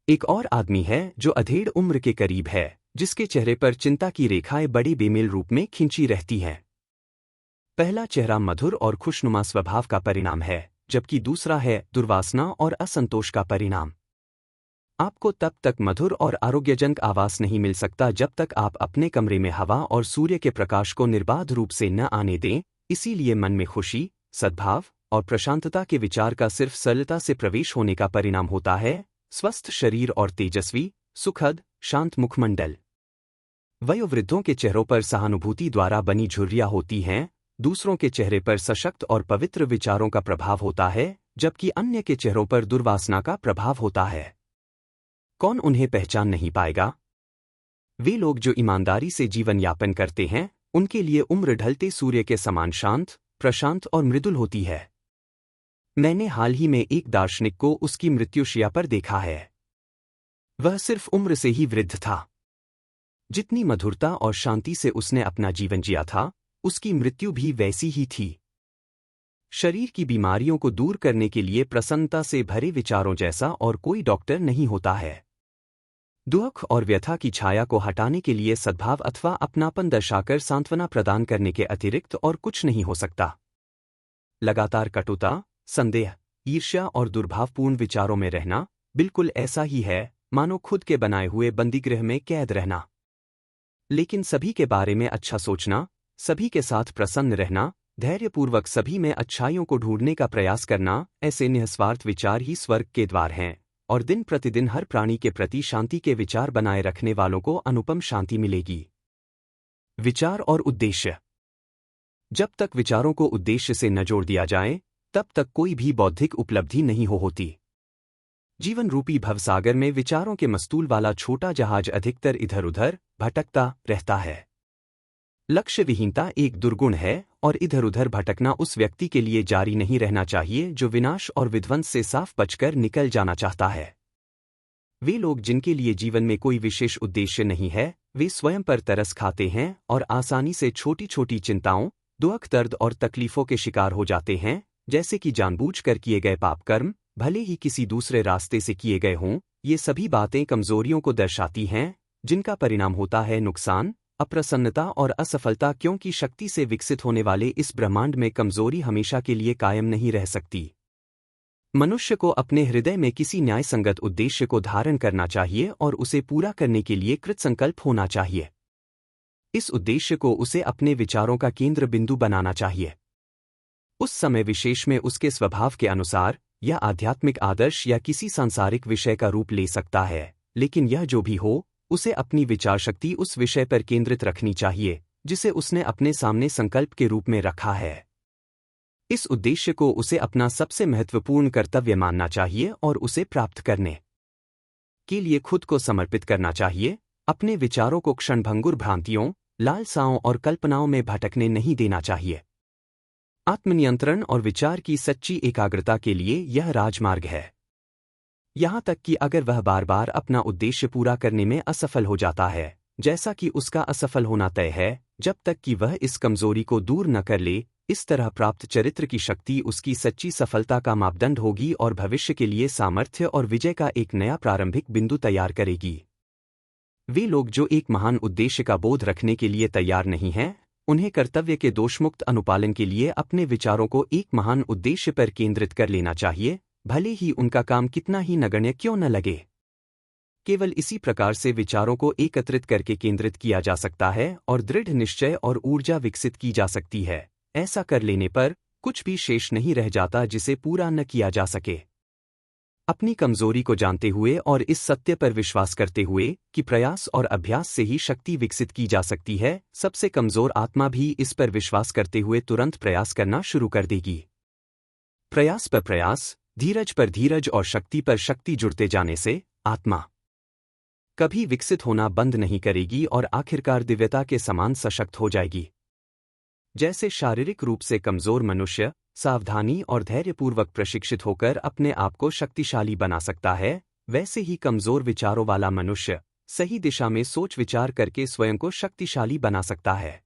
एक और आदमी है जो अधेड़ उम्र के करीब है, जिसके चेहरे पर चिंता की रेखाएं बड़े बेमेल रूप में खींची रहती हैं। पहला चेहरा मधुर और खुशनुमा स्वभाव का परिणाम है, जबकि दूसरा है दुर्वासना और असंतोष का परिणाम। आपको तब तक मधुर और आरोग्यजनक आवास नहीं मिल सकता जब तक आप अपने कमरे में हवा और सूर्य के प्रकाश को निर्बाध रूप से न आने दें। इसीलिए मन में खुशी, सद्भाव और प्रशांतता के विचार का सिर्फ सरलता से प्रवेश होने का परिणाम होता है स्वस्थ शरीर और तेजस्वी, सुखद, शांत मुखमंडल। वयोवृद्धों के चेहरों पर सहानुभूति द्वारा बनी झुर्रियां होती हैं, दूसरों के चेहरे पर सशक्त और पवित्र विचारों का प्रभाव होता है, जबकि अन्य के चेहरों पर दुर्वासना का प्रभाव होता है। कौन उन्हें पहचान नहीं पाएगा? वे लोग जो ईमानदारी से जीवन यापन करते हैं, उनके लिए उम्र ढलते सूर्य के समान शांत, प्रशांत और मृदुल होती है। मैंने हाल ही में एक दार्शनिक को उसकी मृत्युशैया पर देखा है। वह सिर्फ उम्र से ही वृद्ध था। जितनी मधुरता और शांति से उसने अपना जीवन जिया था, उसकी मृत्यु भी वैसी ही थी। शरीर की बीमारियों को दूर करने के लिए प्रसन्नता से भरे विचारों जैसा और कोई डॉक्टर नहीं होता है। दुख और व्यथा की छाया को हटाने के लिए सद्भाव अथवा अपनापन दर्शाकर सांत्वना प्रदान करने के अतिरिक्त और कुछ नहीं हो सकता। लगातार कटुता, संदेह, ईर्ष्या और दुर्भावपूर्ण विचारों में रहना बिल्कुल ऐसा ही है मानो खुद के बनाए हुए बंदीगृह में कैद रहना। लेकिन सभी के बारे में अच्छा सोचना, सभी के साथ प्रसन्न रहना, धैर्यपूर्वक सभी में अच्छाइयों को ढूंढने का प्रयास करना, ऐसे निस्वार्थ विचार ही स्वर्ग के द्वार हैं और दिन प्रतिदिन हर प्राणी के प्रति शांति के विचार बनाए रखने वालों को अनुपम शांति मिलेगी। विचार और उद्देश्य। जब तक विचारों को उद्देश्य से न जोड़ दिया जाए, तब तक कोई भी बौद्धिक उपलब्धि नहीं होती। जीवन रूपी भवसागर में विचारों के मस्तूल वाला छोटा जहाज अधिकतर इधर-उधर भटकता रहता है। लक्ष्य विहीनता एक दुर्गुण है और इधर-उधर भटकना उस व्यक्ति के लिए जारी नहीं रहना चाहिए जो विनाश और विध्वंस से साफ बचकर निकल जाना चाहता है। वे लोग जिनके लिए जीवन में कोई विशेष उद्देश्य नहीं है, वे स्वयं पर तरस खाते हैं और आसानी से छोटी-छोटी चिंताओं, दुख, दर्द और तकलीफों के शिकार हो जाते हैं, जैसे कि जानबूझकर किए गए पाप कर्म, भले ही किसी दूसरे रास्ते से किए गए हों। ये सभी बातें कमजोरियों को दर्शाती हैं, जिनका परिणाम होता है नुकसान, अप्रसन्नता और असफलता, क्योंकि शक्ति से विकसित होने वाले इस ब्रह्मांड में कमजोरी हमेशा के लिए कायम नहीं रह सकती। मनुष्य को अपने हृदय में किसी न्यायसंगत उद्देश्य को धारण करना चाहिए और उसे पूरा करने के लिए कृतसंकल्प होना चाहिए। इस उद्देश्य को उसे अपने विचारों का केंद्र बिंदु बनाना चाहिए। उस समय विशेष में उसके स्वभाव के अनुसार यह आध्यात्मिक आदर्श या किसी सांसारिक विषय का रूप ले सकता है, लेकिन यह जो भी हो, उसे अपनी विचार शक्ति उस विषय पर केंद्रित रखनी चाहिए जिसे उसने अपने सामने संकल्प के रूप में रखा है। इस उद्देश्य को उसे अपना सबसे महत्वपूर्ण कर्तव्य मानना चाहिए और उसे प्राप्त करने के लिए खुद को समर्पित करना चाहिए। अपने विचारों को क्षणभंगुर भ्रांतियों, लालसाओं और कल्पनाओं में भटकने नहीं देना चाहिए। आत्मनियंत्रण और विचार की सच्ची एकाग्रता के लिए यह राजमार्ग है। यहाँ तक कि अगर वह बार बार अपना उद्देश्य पूरा करने में असफल हो जाता है, जैसा कि उसका असफल होना तय है, जब तक कि वह इस कमजोरी को दूर न कर ले, इस तरह प्राप्त चरित्र की शक्ति उसकी सच्ची सफलता का मापदंड होगी और भविष्य के लिए सामर्थ्य और विजय का एक नया प्रारंभिक बिंदु तैयार करेगी। वे लोग जो एक महान उद्देश्य का बोध रखने के लिए तैयार नहीं हैं, उन्हें कर्तव्य के दोषमुक्त अनुपालन के लिए अपने विचारों को एक महान उद्देश्य पर केंद्रित कर लेना चाहिए, भले ही उनका काम कितना ही नगण्य क्यों न लगे। केवल इसी प्रकार से विचारों को एकत्रित करके केंद्रित किया जा सकता है और दृढ़ निश्चय और ऊर्जा विकसित की जा सकती है। ऐसा कर लेने पर कुछ भी शेष नहीं रह जाता जिसे पूरा न किया जा सके। अपनी कमजोरी को जानते हुए और इस सत्य पर विश्वास करते हुए कि प्रयास और अभ्यास से ही शक्ति विकसित की जा सकती है, सबसे कमजोर आत्मा भी इस पर विश्वास करते हुए तुरंत प्रयास करना शुरू कर देगी। प्रयास पर प्रयास, धीरज पर धीरज और शक्ति पर शक्ति जुड़ते जाने से आत्मा कभी विकसित होना बंद नहीं करेगी और आखिरकार दिव्यता के समान सशक्त हो जाएगी। जैसे शारीरिक रूप से कमजोर मनुष्य सावधानी और धैर्यपूर्वक प्रशिक्षित होकर अपने आप को शक्तिशाली बना सकता है, वैसे ही कमजोर विचारों वाला मनुष्य सही दिशा में सोच विचार करके स्वयं को शक्तिशाली बना सकता है।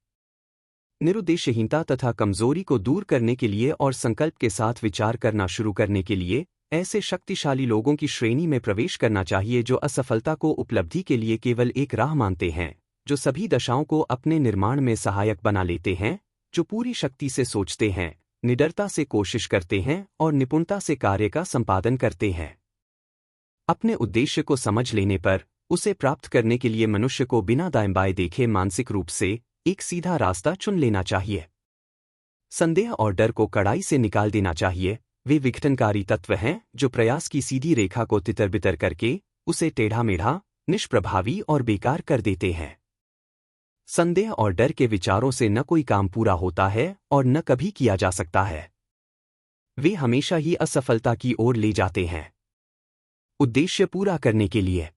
निरुद्देश्यहीनता तथा कमजोरी को दूर करने के लिए और संकल्प के साथ विचार करना शुरू करने के लिए ऐसे शक्तिशाली लोगों की श्रेणी में प्रवेश करना चाहिए जो असफलता को उपलब्धि के लिए केवल एक राह मानते हैं, जो सभी दशाओं को अपने निर्माण में सहायक बना लेते हैं, जो पूरी शक्ति से सोचते हैं, निडरता से कोशिश करते हैं और निपुणता से कार्य का संपादन करते हैं। अपने उद्देश्य को समझ लेने पर उसे प्राप्त करने के लिए मनुष्य को बिना दाएं बाएं देखे मानसिक रूप से एक सीधा रास्ता चुन लेना चाहिए। संदेह और डर को कड़ाई से निकाल देना चाहिए। वे विघटनकारी तत्व हैं जो प्रयास की सीधी रेखा को तितर-बितर करके उसे टेढ़ा-मेढ़ा, निष्प्रभावी और बेकार कर देते हैं। संदेह और डर के विचारों से न कोई काम पूरा होता है और न कभी किया जा सकता है। वे हमेशा ही असफलता की ओर ले जाते हैं। उद्देश्य पूरा करने के लिए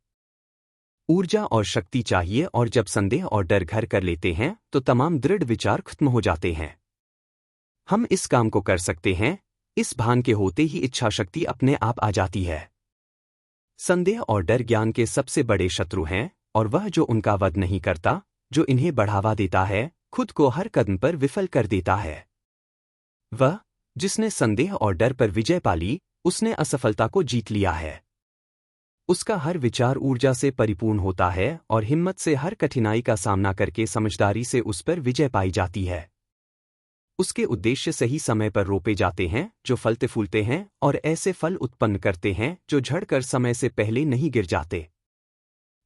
ऊर्जा और शक्ति चाहिए और जब संदेह और डर घर कर लेते हैं तो तमाम दृढ़ विचार खत्म हो जाते हैं। हम इस काम को कर सकते हैं इस भान के होते ही इच्छा शक्ति अपने आप आ जाती है। संदेह और डर ज्ञान के सबसे बड़े शत्रु हैं, और वह जो उनका वध नहीं करता, जो इन्हें बढ़ावा देता है, खुद को हर कदम पर विफल कर देता है। वह जिसने संदेह और डर पर विजय पाली, उसने असफलता को जीत लिया है। उसका हर विचार ऊर्जा से परिपूर्ण होता है और हिम्मत से हर कठिनाई का सामना करके समझदारी से उस पर विजय पाई जाती है। उसके उद्देश्य सही समय पर रोपे जाते हैं जो फलते फूलते हैं और ऐसे फल उत्पन्न करते हैं जो झड़कर समय से पहले नहीं गिर जाते।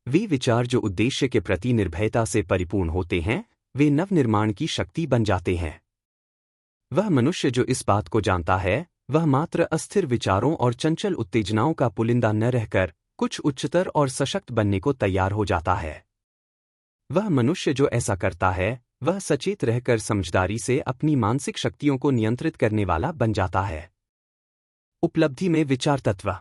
वे विचार जो उद्देश्य के प्रति निर्भयता से परिपूर्ण होते हैं, वे नवनिर्माण की शक्ति बन जाते हैं। वह मनुष्य जो इस बात को जानता है, वह मात्र अस्थिर विचारों और चंचल उत्तेजनाओं का पुलिंदा न रहकर कुछ उच्चतर और सशक्त बनने को तैयार हो जाता है। वह मनुष्य जो ऐसा करता है, वह सचेत रहकर समझदारी से अपनी मानसिक शक्तियों को नियंत्रित करने वाला बन जाता है। उपलब्धि में विचार तत्व।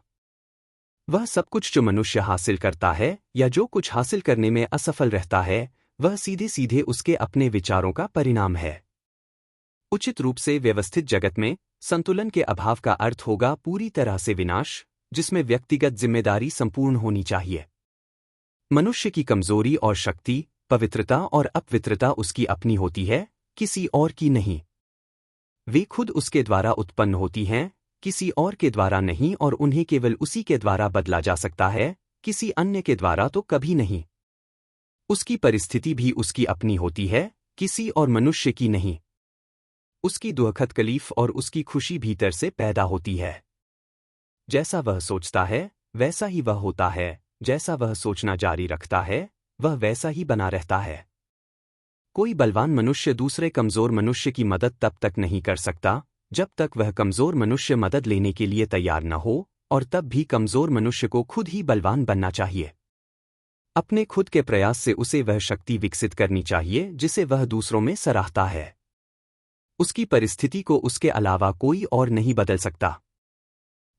वह सब कुछ जो मनुष्य हासिल करता है या जो कुछ हासिल करने में असफल रहता है, वह सीधे सीधे उसके अपने विचारों का परिणाम है। उचित रूप से व्यवस्थित जगत में संतुलन के अभाव का अर्थ होगा पूरी तरह से विनाश, जिसमें व्यक्तिगत जिम्मेदारी संपूर्ण होनी चाहिए। मनुष्य की कमजोरी और शक्ति, पवित्रता और अपवित्रता उसकी अपनी होती है, किसी और की नहीं। वे खुद उसके द्वारा उत्पन्न होती हैं, किसी और के द्वारा नहीं, और उन्हें केवल उसी के द्वारा बदला जा सकता है, किसी अन्य के द्वारा तो कभी नहीं। उसकी परिस्थिति भी उसकी अपनी होती है, किसी और मनुष्य की नहीं। उसकी दुखद तकलीफ और उसकी खुशी भीतर से पैदा होती है। जैसा वह सोचता है, वैसा ही वह होता है। जैसा वह सोचना जारी रखता है, वह वैसा ही बना रहता है। कोई बलवान मनुष्य दूसरे कमजोर मनुष्य की मदद तब तक नहीं कर सकता, जब तक वह कमजोर मनुष्य मदद लेने के लिए तैयार न हो, और तब भी कमजोर मनुष्य को खुद ही बलवान बनना चाहिए। अपने खुद के प्रयास से उसे वह शक्ति विकसित करनी चाहिए जिसे वह दूसरों में सराहता है। उसकी परिस्थिति को उसके अलावा कोई और नहीं बदल सकता।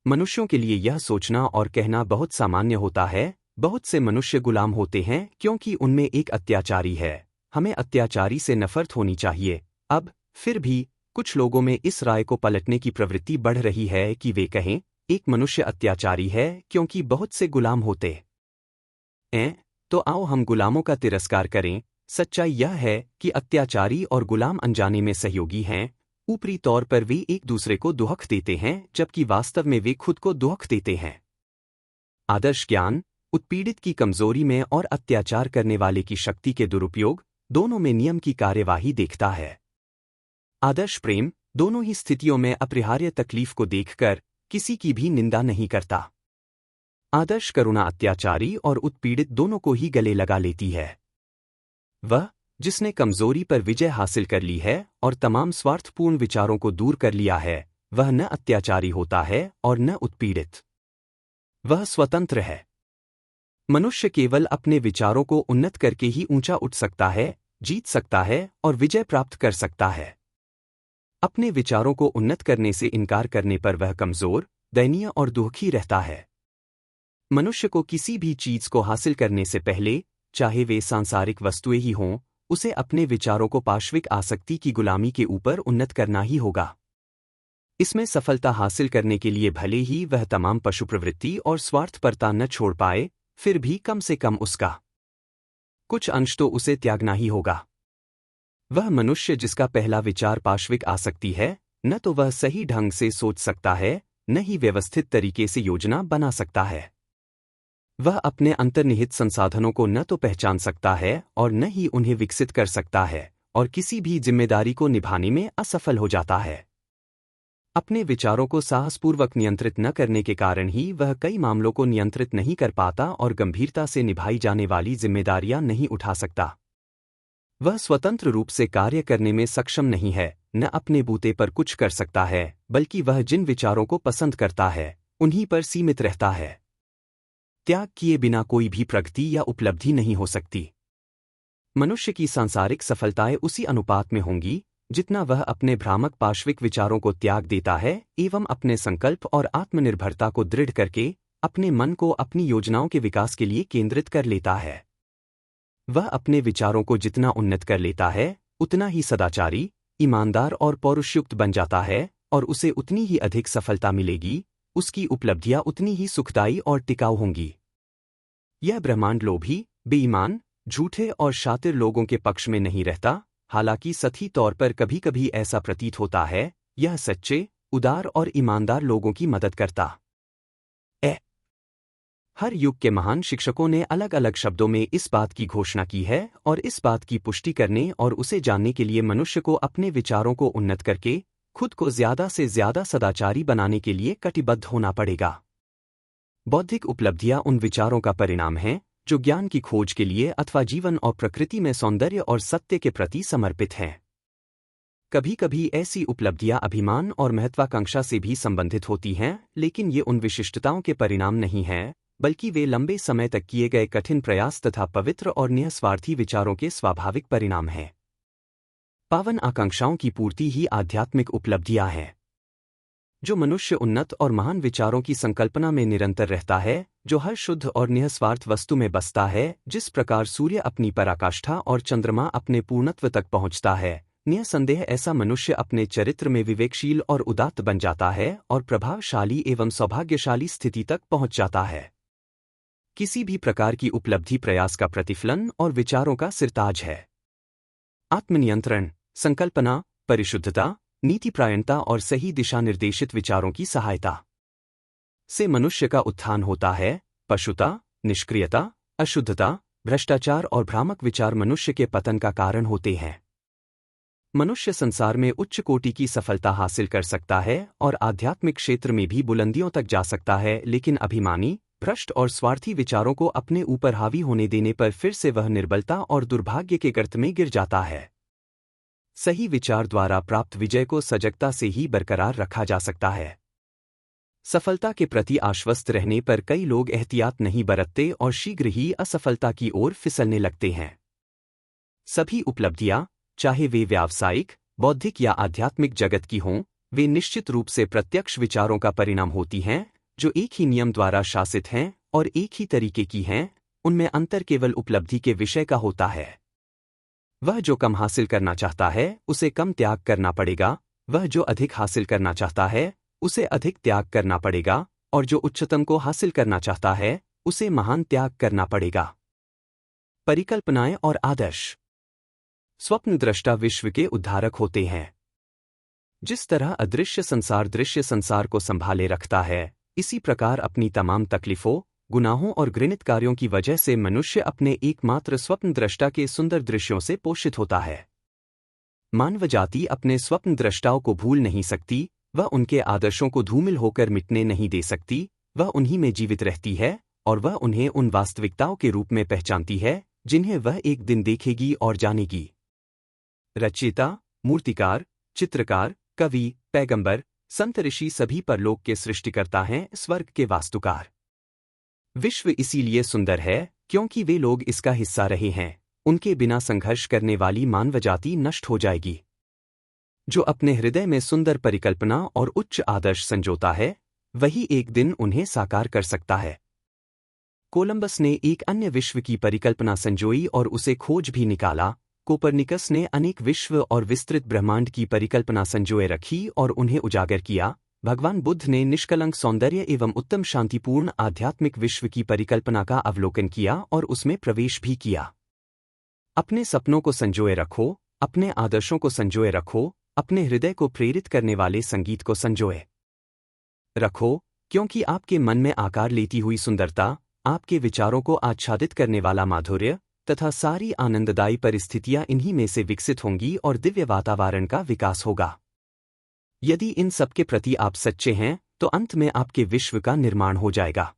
मनुष्यों के लिए यह सोचना और कहना बहुत सामान्य होता है, बहुत से मनुष्य गुलाम होते हैं क्योंकि उनमें एक अत्याचारी है, हमें अत्याचारी से नफरत होनी चाहिए। अब फिर भी कुछ लोगों में इस राय को पलटने की प्रवृत्ति बढ़ रही है कि वे कहें, एक मनुष्य अत्याचारी है क्योंकि बहुत से गुलाम होते हैं, तो आओ हम गुलामों का तिरस्कार करें। सच्चाई यह है कि अत्याचारी और गुलाम अनजाने में सहयोगी हैं। ऊपरी तौर पर वे एक दूसरे को दुहक देते हैं, जबकि वास्तव में वे खुद को दुहक देते हैं। आदर्श ज्ञान उत्पीड़ित की कमजोरी में और अत्याचार करने वाले की शक्ति के दुरुपयोग, दोनों में नियम की कार्यवाही देखता है। आदर्श प्रेम दोनों ही स्थितियों में अपरिहार्य तकलीफ को देखकर किसी की भी निंदा नहीं करता। आदर्श करुणा अत्याचारी और उत्पीड़ित दोनों को ही गले लगा लेती है। वह जिसने कमजोरी पर विजय हासिल कर ली है और तमाम स्वार्थपूर्ण विचारों को दूर कर लिया है, वह न अत्याचारी होता है और न उत्पीड़ित। वह स्वतंत्र है। मनुष्य केवल अपने विचारों को उन्नत करके ही ऊंचा उठ सकता है, जीत सकता है और विजय प्राप्त कर सकता है। अपने विचारों को उन्नत करने से इनकार करने पर वह कमजोर, दयनीय और दुखी रहता है। मनुष्य को किसी भी चीज को हासिल करने से पहले, चाहे वे सांसारिक वस्तुएं ही हों, उसे अपने विचारों को पाश्विक आसक्ति की गुलामी के ऊपर उन्नत करना ही होगा। इसमें सफलता हासिल करने के लिए भले ही वह तमाम पशु प्रवृत्ति और स्वार्थपरता न छोड़ पाए, फिर भी कम से कम उसका कुछ अंश तो उसे त्यागना ही होगा। वह मनुष्य जिसका पहला विचार पाश्विक आसक्ति है, न तो वह सही ढंग से सोच सकता है, न ही व्यवस्थित तरीके से योजना बना सकता है। वह अपने अंतर्निहित संसाधनों को न तो पहचान सकता है और न ही उन्हें विकसित कर सकता है, और किसी भी जिम्मेदारी को निभाने में असफल हो जाता है। अपने विचारों को साहसपूर्वक नियंत्रित न करने के कारण ही वह कई मामलों को नियंत्रित नहीं कर पाता और गंभीरता से निभाई जाने वाली जिम्मेदारियां नहीं उठा सकता। वह स्वतंत्र रूप से कार्य करने में सक्षम नहीं है, न अपने बूते पर कुछ कर सकता है, बल्कि वह जिन विचारों को पसंद करता है, उन्हीं पर सीमित रहता है। त्याग किए बिना कोई भी प्रगति या उपलब्धि नहीं हो सकती। मनुष्य की सांसारिक सफलताएं उसी अनुपात में होंगी जितना वह अपने भ्रामक पाश्विक विचारों को त्याग देता है एवं अपने संकल्प और आत्मनिर्भरता को दृढ़ करके अपने मन को अपनी योजनाओं के विकास के लिए केंद्रित कर लेता है। वह अपने विचारों को जितना उन्नत कर लेता है, उतना ही सदाचारी, ईमानदार और पौरुषयुक्त बन जाता है, और उसे उतनी ही अधिक सफलता मिलेगी, उसकी उपलब्धियां उतनी ही सुखदायी और टिकाऊ होंगी। यह ब्रह्मांड लोभी, बेईमान, झूठे और शातिर लोगों के पक्ष में नहीं रहता, हालांकि सतही तौर पर कभी कभी ऐसा प्रतीत होता है। यह सच्चे, उदार और ईमानदार लोगों की मदद करता है। हर युग के महान शिक्षकों ने अलग अलग शब्दों में इस बात की घोषणा की है और इस बात की पुष्टि करने और उसे जानने के लिए मनुष्य को अपने विचारों को उन्नत करके खुद को ज्यादा से ज्यादा सदाचारी बनाने के लिए कटिबद्ध होना पड़ेगा। बौद्धिक उपलब्धियां उन विचारों का परिणाम हैं जो ज्ञान की खोज के लिए अथवा जीवन और प्रकृति में सौंदर्य और सत्य के प्रति समर्पित हैं। कभी कभी ऐसी उपलब्धियां अभिमान और महत्वाकांक्षा से भी संबंधित होती हैं, लेकिन ये उन विशिष्टताओं के परिणाम नहीं हैं, बल्कि वे लंबे समय तक किए गए कठिन प्रयास तथा पवित्र और निःस्वार्थी विचारों के स्वाभाविक परिणाम हैं। पावन आकांक्षाओं की पूर्ति ही आध्यात्मिक उपलब्धियां हैं। जो मनुष्य उन्नत और महान विचारों की संकल्पना में निरंतर रहता है, जो हर शुद्ध और निःस्वार्थ वस्तु में बसता है, जिस प्रकार सूर्य अपनी पराकाष्ठा और चंद्रमा अपने पूर्णत्व तक पहुंचता है, निःसंदेह ऐसा मनुष्य अपने चरित्र में विवेकशील और उदात्त बन जाता है और प्रभावशाली एवं सौभाग्यशाली स्थिति तक पहुंच जाता है। किसी भी प्रकार की उपलब्धि प्रयास का प्रतिफलन और विचारों का सिरताज है। आत्मनियंत्रण, संकल्पना, परिशुद्धता, नीतिपरायणता और सही दिशा निर्देशित विचारों की सहायता से मनुष्य का उत्थान होता है। पशुता, निष्क्रियता, अशुद्धता, भ्रष्टाचार और भ्रामक विचार मनुष्य के पतन का कारण होते हैं। मनुष्य संसार में उच्च कोटि की सफलता हासिल कर सकता है और आध्यात्मिक क्षेत्र में भी बुलंदियों तक जा सकता है, लेकिन अभिमानी, भ्रष्ट और स्वार्थी विचारों को अपने ऊपर हावी होने देने पर फिर से वह निर्बलता और दुर्भाग्य के गर्त में गिर जाता है। सही विचार द्वारा प्राप्त विजय को सजगता से ही बरकरार रखा जा सकता है। सफलता के प्रति आश्वस्त रहने पर कई लोग एहतियात नहीं बरतते और शीघ्र ही असफलता की ओर फिसलने लगते हैं। सभी उपलब्धियां, चाहे वे व्यावसायिक, बौद्धिक या आध्यात्मिक जगत की हों, वे निश्चित रूप से प्रत्यक्ष विचारों का परिणाम होती हैं, जो एक ही नियम द्वारा शासित हैं और एक ही तरीके की हैं। उनमें अंतर केवल उपलब्धि के विषय का होता है। वह जो कम हासिल करना चाहता है उसे कम त्याग करना पड़ेगा, वह जो अधिक हासिल करना चाहता है उसे अधिक त्याग करना पड़ेगा, और जो उच्चतम को हासिल करना चाहता है उसे महान त्याग करना पड़ेगा। परिकल्पनाएं और आदर्श। स्वप्न दृष्टा विश्व के उद्धारक होते हैं। जिस तरह अदृश्य संसार दृश्य संसार को संभाले रखता है, इसी प्रकार अपनी तमाम तकलीफों, गुनाहों और घृणित कार्यों की वजह से मनुष्य अपने एकमात्र स्वप्न दृष्टा के सुंदर दृश्यों से पोषित होता है। मानव जाति अपने स्वप्न दृष्टाओं को भूल नहीं सकती, वह उनके आदर्शों को धूमिल होकर मिटने नहीं दे सकती, वह उन्हीं में जीवित रहती है और वह उन्हें उन वास्तविकताओं के रूप में पहचानती है जिन्हें वह एक दिन देखेगी और जानेगी। रचयिता, मूर्तिकार, चित्रकार, कवि, पैगंबर, संत ऋषि सभी परलोक के सृष्टिकर्ता हैं, स्वर्ग के वास्तुकार। विश्व इसीलिए सुंदर है क्योंकि वे लोग इसका हिस्सा रहे हैं। उनके बिना संघर्ष करने वाली मानव जाति नष्ट हो जाएगी। जो अपने हृदय में सुंदर परिकल्पना और उच्च आदर्श संजोता है, वही एक दिन उन्हें साकार कर सकता है। कोलंबस ने एक अन्य विश्व की परिकल्पना संजोई और उसे खोज भी निकाला। कोपरनिकस ने अनेक विश्व और विस्तृत ब्रह्मांड की परिकल्पना संजोए रखी और उन्हें उजागर किया। भगवान बुद्ध ने निष्कलंक सौंदर्य एवं उत्तम शांतिपूर्ण आध्यात्मिक विश्व की परिकल्पना का अवलोकन किया और उसमें प्रवेश भी किया। अपने सपनों को संजोए रखो, अपने आदर्शों को संजोए रखो, अपने हृदय को प्रेरित करने वाले संगीत को संजोए रखो, क्योंकि आपके मन में आकार लेती हुई सुंदरता, आपके विचारों को आच्छादित करने वाला माधुर्य तथा सारी आनंददायी परिस्थितियां इन्हीं में से विकसित होंगी और दिव्य वातावरण का विकास होगा। यदि इन सब के प्रति आप सच्चे हैं तो अंत में आपके विश्व का निर्माण हो जाएगा।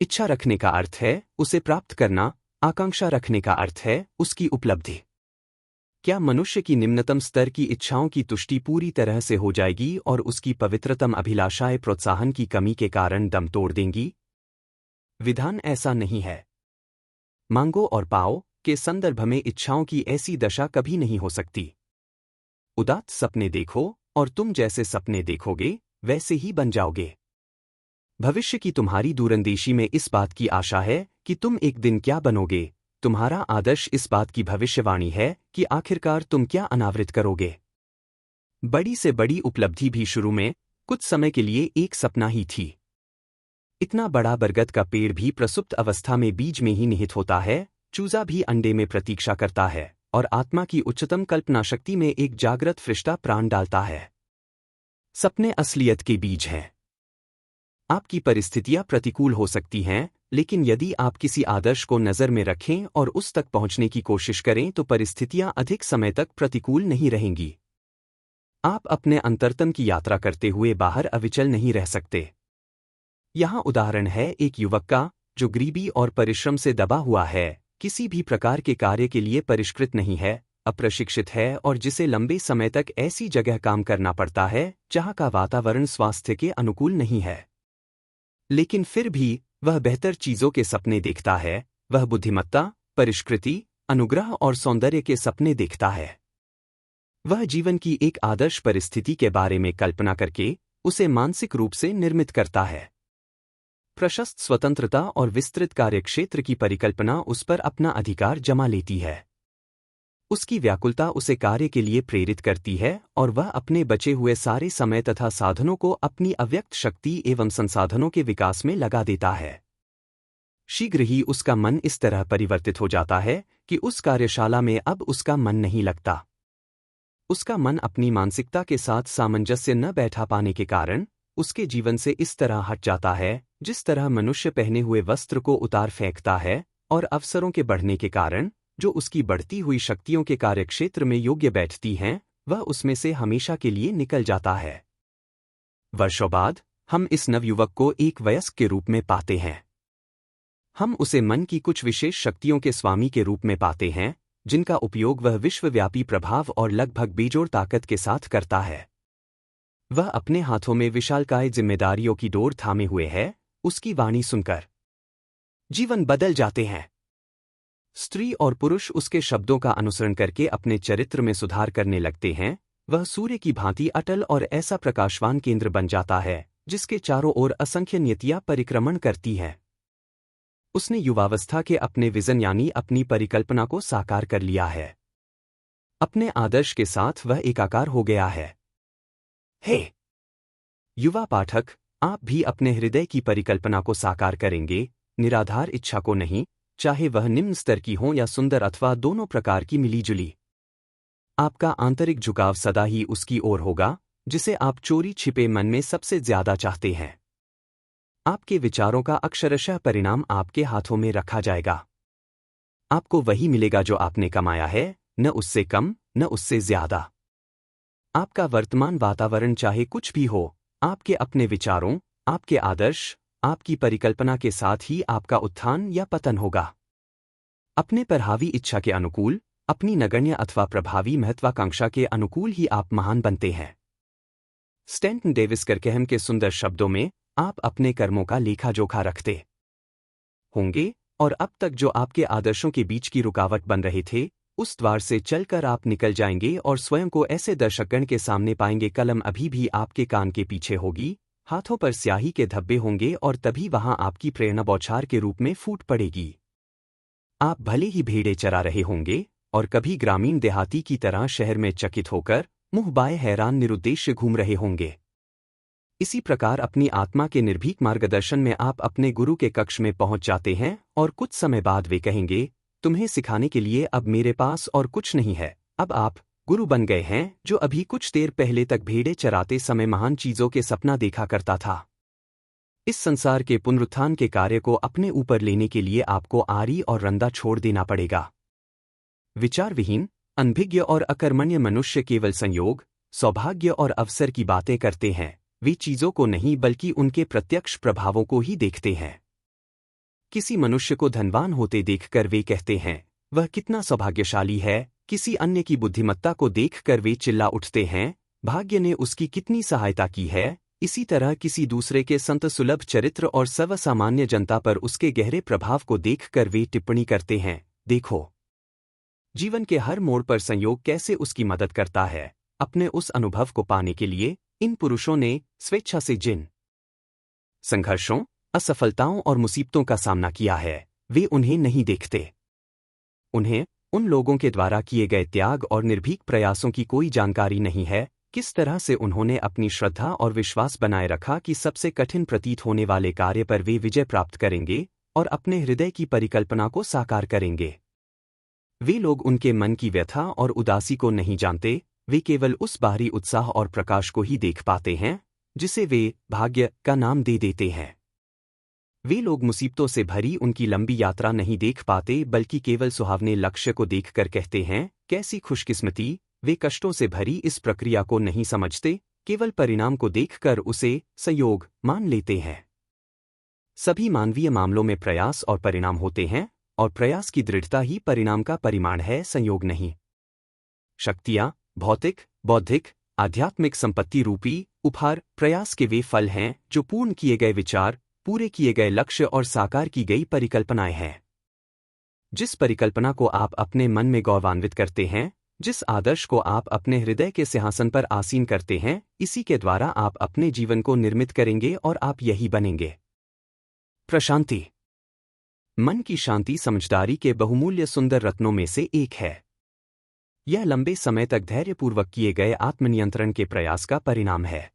इच्छा रखने का अर्थ है उसे प्राप्त करना, आकांक्षा रखने का अर्थ है उसकी उपलब्धि। क्या मनुष्य की निम्नतम स्तर की इच्छाओं की तुष्टि पूरी तरह से हो जाएगी और उसकी पवित्रतम अभिलाषाएं प्रोत्साहन की कमी के कारण दम तोड़ देंगी? विधान ऐसा नहीं है। मांगो और पाओ के संदर्भ में इच्छाओं की ऐसी दशा कभी नहीं हो सकती। उदात्त सपने देखो और तुम जैसे सपने देखोगे वैसे ही बन जाओगे। भविष्य की तुम्हारी दूरंदेशी में इस बात की आशा है कि तुम एक दिन क्या बनोगे। तुम्हारा आदर्श इस बात की भविष्यवाणी है कि आखिरकार तुम क्या अनावृत करोगे। बड़ी से बड़ी उपलब्धि भी शुरू में कुछ समय के लिए एक सपना ही थी। इतना बड़ा बरगद का पेड़ भी प्रसुप्त अवस्था में बीज में ही निहित होता है, चूजा भी अंडे में प्रतीक्षा करता है, और आत्मा की उच्चतम कल्पना शक्ति में एक जागृत फरिश्ता प्राण डालता है। सपने असलियत के बीज हैं। आपकी परिस्थितियां प्रतिकूल हो सकती हैं, लेकिन यदि आप किसी आदर्श को नज़र में रखें और उस तक पहुंचने की कोशिश करें तो परिस्थितियां अधिक समय तक प्रतिकूल नहीं रहेंगी। आप अपने अंतरतम की यात्रा करते हुए बाहर अविचल नहीं रह सकते। यहाँ उदाहरण है एक युवक का जो गरीबी और परिश्रम से दबा हुआ है, किसी भी प्रकार के कार्य के लिए परिष्कृत नहीं है, अप्रशिक्षित है और जिसे लंबे समय तक ऐसी जगह काम करना पड़ता है जहाँ का वातावरण स्वास्थ्य के अनुकूल नहीं है। लेकिन फिर भी वह बेहतर चीजों के सपने देखता है, वह बुद्धिमत्ता, परिष्कृति, अनुग्रह और सौंदर्य के सपने देखता है। वह जीवन की एक आदर्श परिस्थिति के बारे में कल्पना करके उसे मानसिक रूप से निर्मित करता है। प्रशस्त स्वतंत्रता और विस्तृत कार्यक्षेत्र की परिकल्पना उस पर अपना अधिकार जमा लेती है। उसकी व्याकुलता उसे कार्य के लिए प्रेरित करती है और वह अपने बचे हुए सारे समय तथा साधनों को अपनी अव्यक्त शक्ति एवं संसाधनों के विकास में लगा देता है। शीघ्र ही उसका मन इस तरह परिवर्तित हो जाता है कि उस कार्यशाला में अब उसका मन नहीं लगता। उसका मन अपनी मानसिकता के साथ सामंजस्य न बैठा पाने के कारण उसके जीवन से इस तरह हट जाता है, जिस तरह मनुष्य पहने हुए वस्त्र को उतार फेंकता है, और अवसरों के बढ़ने के कारण जो उसकी बढ़ती हुई शक्तियों के कार्यक्षेत्र में योग्य बैठती हैं, वह उसमें से हमेशा के लिए निकल जाता है। वर्षों बाद हम इस नवयुवक को एक वयस्क के रूप में पाते हैं। हम उसे मन की कुछ विशेष शक्तियों के स्वामी के रूप में पाते हैं, जिनका उपयोग वह विश्वव्यापी प्रभाव और लगभग बेजोड़ ताकत के साथ करता है। वह अपने हाथों में विशालकाय जिम्मेदारियों की डोर थामे हुए है, उसकी वाणी सुनकर जीवन बदल जाते हैं। स्त्री और पुरुष उसके शब्दों का अनुसरण करके अपने चरित्र में सुधार करने लगते हैं। वह सूर्य की भांति अटल और ऐसा प्रकाशवान केंद्र बन जाता है जिसके चारों ओर असंख्य नियतियां परिक्रमण करती हैं। उसने युवावस्था के अपने विजन यानी अपनी परिकल्पना को साकार कर लिया है। अपने आदर्श के साथ वह एकाकार हो गया है। हे युवा पाठक, आप भी अपने हृदय की परिकल्पना को साकार करेंगे, निराधार इच्छा को नहीं, चाहे वह निम्न स्तर की हो या सुंदर अथवा दोनों प्रकार की मिलीजुली। आपका आंतरिक झुकाव सदा ही उसकी ओर होगा जिसे आप चोरी छिपे मन में सबसे ज्यादा चाहते हैं। आपके विचारों का अक्षरशः परिणाम आपके हाथों में रखा जाएगा। आपको वही मिलेगा जो आपने कमाया है, न उससे कम न उससे ज्यादा। आपका वर्तमान वातावरण चाहे कुछ भी हो, आपके अपने विचारों, आपके आदर्श, आपकी परिकल्पना के साथ ही आपका उत्थान या पतन होगा। अपने पर हावी इच्छा के अनुकूल, अपनी नगण्य अथवा प्रभावी महत्वाकांक्षा के अनुकूल ही आप महान बनते हैं। स्टैंटन डेविस करकेहम के सुंदर शब्दों में, आप अपने कर्मों का लेखा जोखा रखते होंगे और अब तक जो आपके आदर्शों के बीच की रुकावट बन रहे थे, उस द्वार से चलकर आप निकल जाएंगे और स्वयं को ऐसे दर्शकगण के सामने पाएंगे। कलम अभी भी आपके कान के पीछे होगी, हाथों पर स्याही के धब्बे होंगे और तभी वहां आपकी प्रेरणा बौछार के रूप में फूट पड़ेगी। आप भले ही भेड़े चरा रहे होंगे और कभी ग्रामीण देहाती की तरह शहर में चकित होकर मुंह बाए हैरान निरुद्देश्य घूम रहे होंगे। इसी प्रकार अपनी आत्मा के निर्भीक मार्गदर्शन में आप अपने गुरु के कक्ष में पहुंच जाते हैं और कुछ समय बाद वे कहेंगे, तुम्हें सिखाने के लिए अब मेरे पास और कुछ नहीं है। अब आप गुरु बन गए हैं जो अभी कुछ देर पहले तक भेड़े चराते समय महान चीजों के सपना देखा करता था। इस संसार के पुनरुत्थान के कार्य को अपने ऊपर लेने के लिए आपको आरी और रंदा छोड़ देना पड़ेगा। विचारविहीन, अनभिज्ञ और अकर्मण्य मनुष्य केवल संयोग, सौभाग्य और अवसर की बातें करते हैं। वे चीजों को नहीं बल्कि उनके प्रत्यक्ष प्रभावों को ही देखते हैं। किसी मनुष्य को धनवान होते देखकर वे कहते हैं, वह कितना सौभाग्यशाली है। किसी अन्य की बुद्धिमत्ता को देखकर वे चिल्ला उठते हैं, भाग्य ने उसकी कितनी सहायता की है। इसी तरह किसी दूसरे के संत सुलभ चरित्र और सर्वसामान्य जनता पर उसके गहरे प्रभाव को देखकर वे टिप्पणी करते हैं, देखो जीवन के हर मोड़ पर संयोग कैसे उसकी मदद करता है। अपने उस अनुभव को पाने के लिए इन पुरुषों ने स्वेच्छा से जिन संघर्षों, असफलताओं और मुसीबतों का सामना किया है, वे उन्हें नहीं देखते। उन्हें उन लोगों के द्वारा किए गए त्याग और निर्भीक प्रयासों की कोई जानकारी नहीं है किस तरह से उन्होंने अपनी श्रद्धा और विश्वास बनाए रखा कि सबसे कठिन प्रतीत होने वाले कार्य पर वे विजय प्राप्त करेंगे और अपने हृदय की परिकल्पना को साकार करेंगे। वे लोग उनके मन की व्यथा और उदासी को नहीं जानते, वे केवल उस बाहरी उत्साह और प्रकाश को ही देख पाते हैं जिसे वे भाग्य का नाम दे देते हैं। वे लोग मुसीबतों से भरी उनकी लंबी यात्रा नहीं देख पाते, बल्कि केवल सुहावने लक्ष्य को देखकर कहते हैं, कैसी खुशकिस्मती। वे कष्टों से भरी इस प्रक्रिया को नहीं समझते, केवल परिणाम को देखकर उसे संयोग मान लेते हैं। सभी मानवीय मामलों में प्रयास और परिणाम होते हैं, और प्रयास की दृढ़ता ही परिणाम का परिमाण है, संयोग नहीं। शक्तियाँ, भौतिक, बौद्धिक, आध्यात्मिक संपत्ति रूपी उपहार प्रयास के वे फल हैं जो पूर्ण किए गए विचार, पूरे किए गए लक्ष्य और साकार की गई परिकल्पनाएं हैं। जिस परिकल्पना को आप अपने मन में गौरवान्वित करते हैं, जिस आदर्श को आप अपने हृदय के सिंहासन पर आसीन करते हैं, इसी के द्वारा आप अपने जीवन को निर्मित करेंगे और आप यही बनेंगे। प्रशांति। मन की शांति समझदारी के बहुमूल्य सुंदर रत्नों में से एक है। यह लंबे समय तक धैर्यपूर्वक किए गए आत्मनियंत्रण के प्रयास का परिणाम है।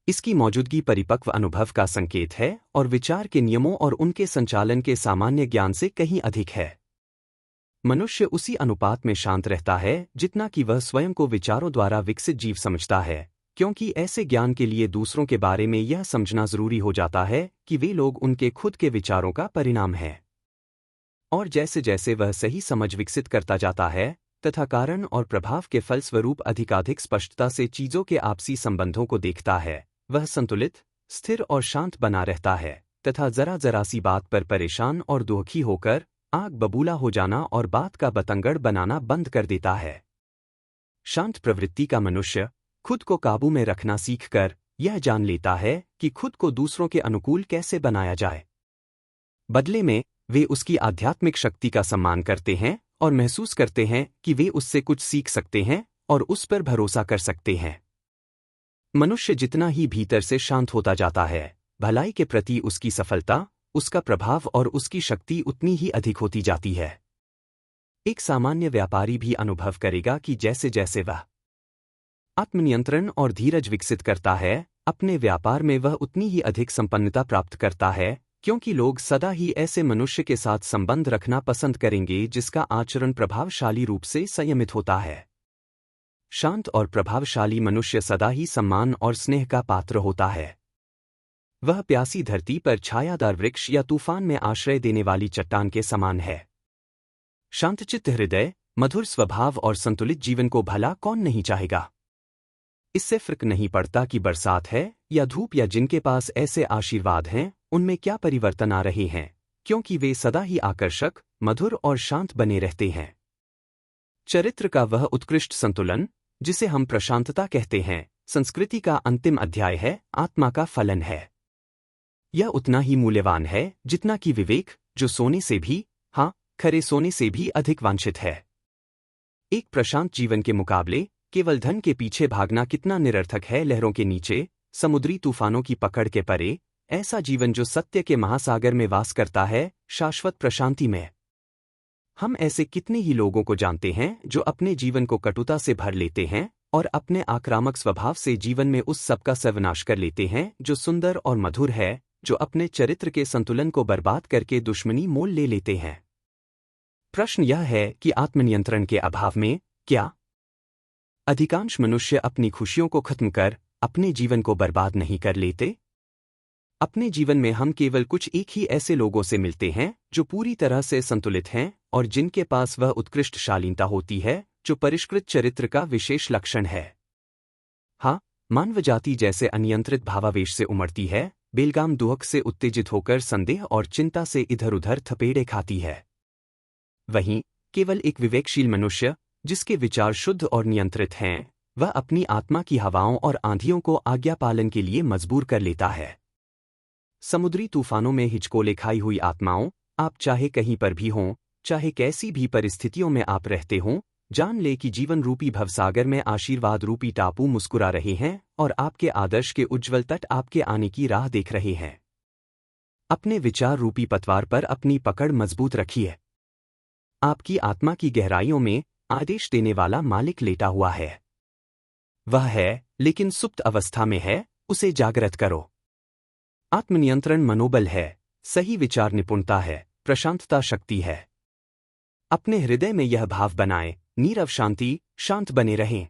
इसकी मौजूदगी परिपक्व अनुभव का संकेत है और विचार के नियमों और उनके संचालन के सामान्य ज्ञान से कहीं अधिक है। मनुष्य उसी अनुपात में शांत रहता है जितना कि वह स्वयं को विचारों द्वारा विकसित जीव समझता है, क्योंकि ऐसे ज्ञान के लिए दूसरों के बारे में यह समझना जरूरी हो जाता है कि वे लोग उनके खुद के विचारों का परिणाम हैं। और जैसे जैसे वह सही समझ विकसित करता जाता है तथा कारण और प्रभाव के फलस्वरूप अधिकाधिक स्पष्टता से चीजों के आपसी संबंधों को देखता है, वह संतुलित, स्थिर और शांत बना रहता है तथा जरा सी बात पर परेशान और दुखी होकर आग बबूला हो जाना और बात का बतंगड़ बनाना बंद कर देता है। शांत प्रवृत्ति का मनुष्य खुद को काबू में रखना सीखकर यह जान लेता है कि खुद को दूसरों के अनुकूल कैसे बनाया जाए। बदले में वे उसकी आध्यात्मिक शक्ति का सम्मान करते हैं और महसूस करते हैं कि वे उससे कुछ सीख सकते हैं और उस पर भरोसा कर सकते हैं। मनुष्य जितना ही भीतर से शांत होता जाता है, भलाई के प्रति उसकी सफलता, उसका प्रभाव और उसकी शक्ति उतनी ही अधिक होती जाती है। एक सामान्य व्यापारी भी अनुभव करेगा कि जैसे जैसे वह आत्मनियंत्रण और धीरज विकसित करता है, अपने व्यापार में वह उतनी ही अधिक संपन्नता प्राप्त करता है, क्योंकि लोग सदा ही ऐसे मनुष्य के साथ संबंध रखना पसंद करेंगे जिसका आचरण प्रभावशाली रूप से संयमित होता है। शांत और प्रभावशाली मनुष्य सदा ही सम्मान और स्नेह का पात्र होता है। वह प्यासी धरती पर छायादार वृक्ष या तूफान में आश्रय देने वाली चट्टान के समान है। शांतचित्त हृदय, मधुर स्वभाव और संतुलित जीवन को भला कौन नहीं चाहेगा। इससे फर्क नहीं पड़ता कि बरसात है या धूप या जिनके पास ऐसे आशीर्वाद हैं, उनमें क्या परिवर्तन आ रहे हैं, क्योंकि वे सदा ही आकर्षक, मधुर और शांत बने रहते हैं। चरित्र का वह उत्कृष्ट संतुलन, जिसे हम प्रशांतता कहते हैं, संस्कृति का अंतिम अध्याय है, आत्मा का फलन है। यह उतना ही मूल्यवान है जितना कि विवेक, जो सोने से भी, हाँ, खरे सोने से भी अधिक वांछित है। एक प्रशांत जीवन के मुकाबले केवल धन के पीछे भागना कितना निरर्थक है। लहरों के नीचे, समुद्री तूफानों की पकड़ के परे, ऐसा जीवन जो सत्य के महासागर में वास करता है, शाश्वत प्रशांति में। हम ऐसे कितने ही लोगों को जानते हैं जो अपने जीवन को कटुता से भर लेते हैं और अपने आक्रामक स्वभाव से जीवन में उस सब का सर्वनाश कर लेते हैं जो सुंदर और मधुर है, जो अपने चरित्र के संतुलन को बर्बाद करके दुश्मनी मोल ले लेते हैं। प्रश्न यह है कि आत्मनियंत्रण के अभाव में क्या अधिकांश मनुष्य अपनी खुशियों को खत्म कर अपने जीवन को बर्बाद नहीं कर लेते? अपने जीवन में हम केवल कुछ एक ही ऐसे लोगों से मिलते हैं जो पूरी तरह से संतुलित हैं और जिनके पास वह उत्कृष्ट शालीनता होती है जो परिष्कृत चरित्र का विशेष लक्षण है। हाँ, मानव जाति जैसे अनियंत्रित भावावेश से उमड़ती है, बेलगाम दुहक से उत्तेजित होकर संदेह और चिंता से इधर उधर थपेड़े खाती है। वहीं केवल एक विवेकशील मनुष्य, जिसके विचार शुद्ध और नियंत्रित हैं, वह अपनी आत्मा की हवाओं और आंधियों को आज्ञा पालन के लिए मजबूर कर लेता है। समुद्री तूफानों में हिचकोले खाई हुई आत्माओं, आप चाहे कहीं पर भी हों, चाहे कैसी भी परिस्थितियों में आप रहते हों, जान ले कि जीवन रूपी भवसागर में आशीर्वाद रूपी टापू मुस्कुरा रहे हैं और आपके आदर्श के उज्ज्वल तट आपके आने की राह देख रहे हैं। अपने विचार रूपी पतवार पर अपनी पकड़ मजबूत रखिए। आपकी आत्मा की गहराइयों में आदेश देने वाला मालिक लेटा हुआ है। वह है, लेकिन सुप्त अवस्था में है, उसे जागृत करो। आत्मनियंत्रण मनोबल है, सही विचार निपुणता है, प्रशांतता शक्ति है। अपने हृदय में यह भाव बनाएं, नीरव शांति, शांत बने रहें।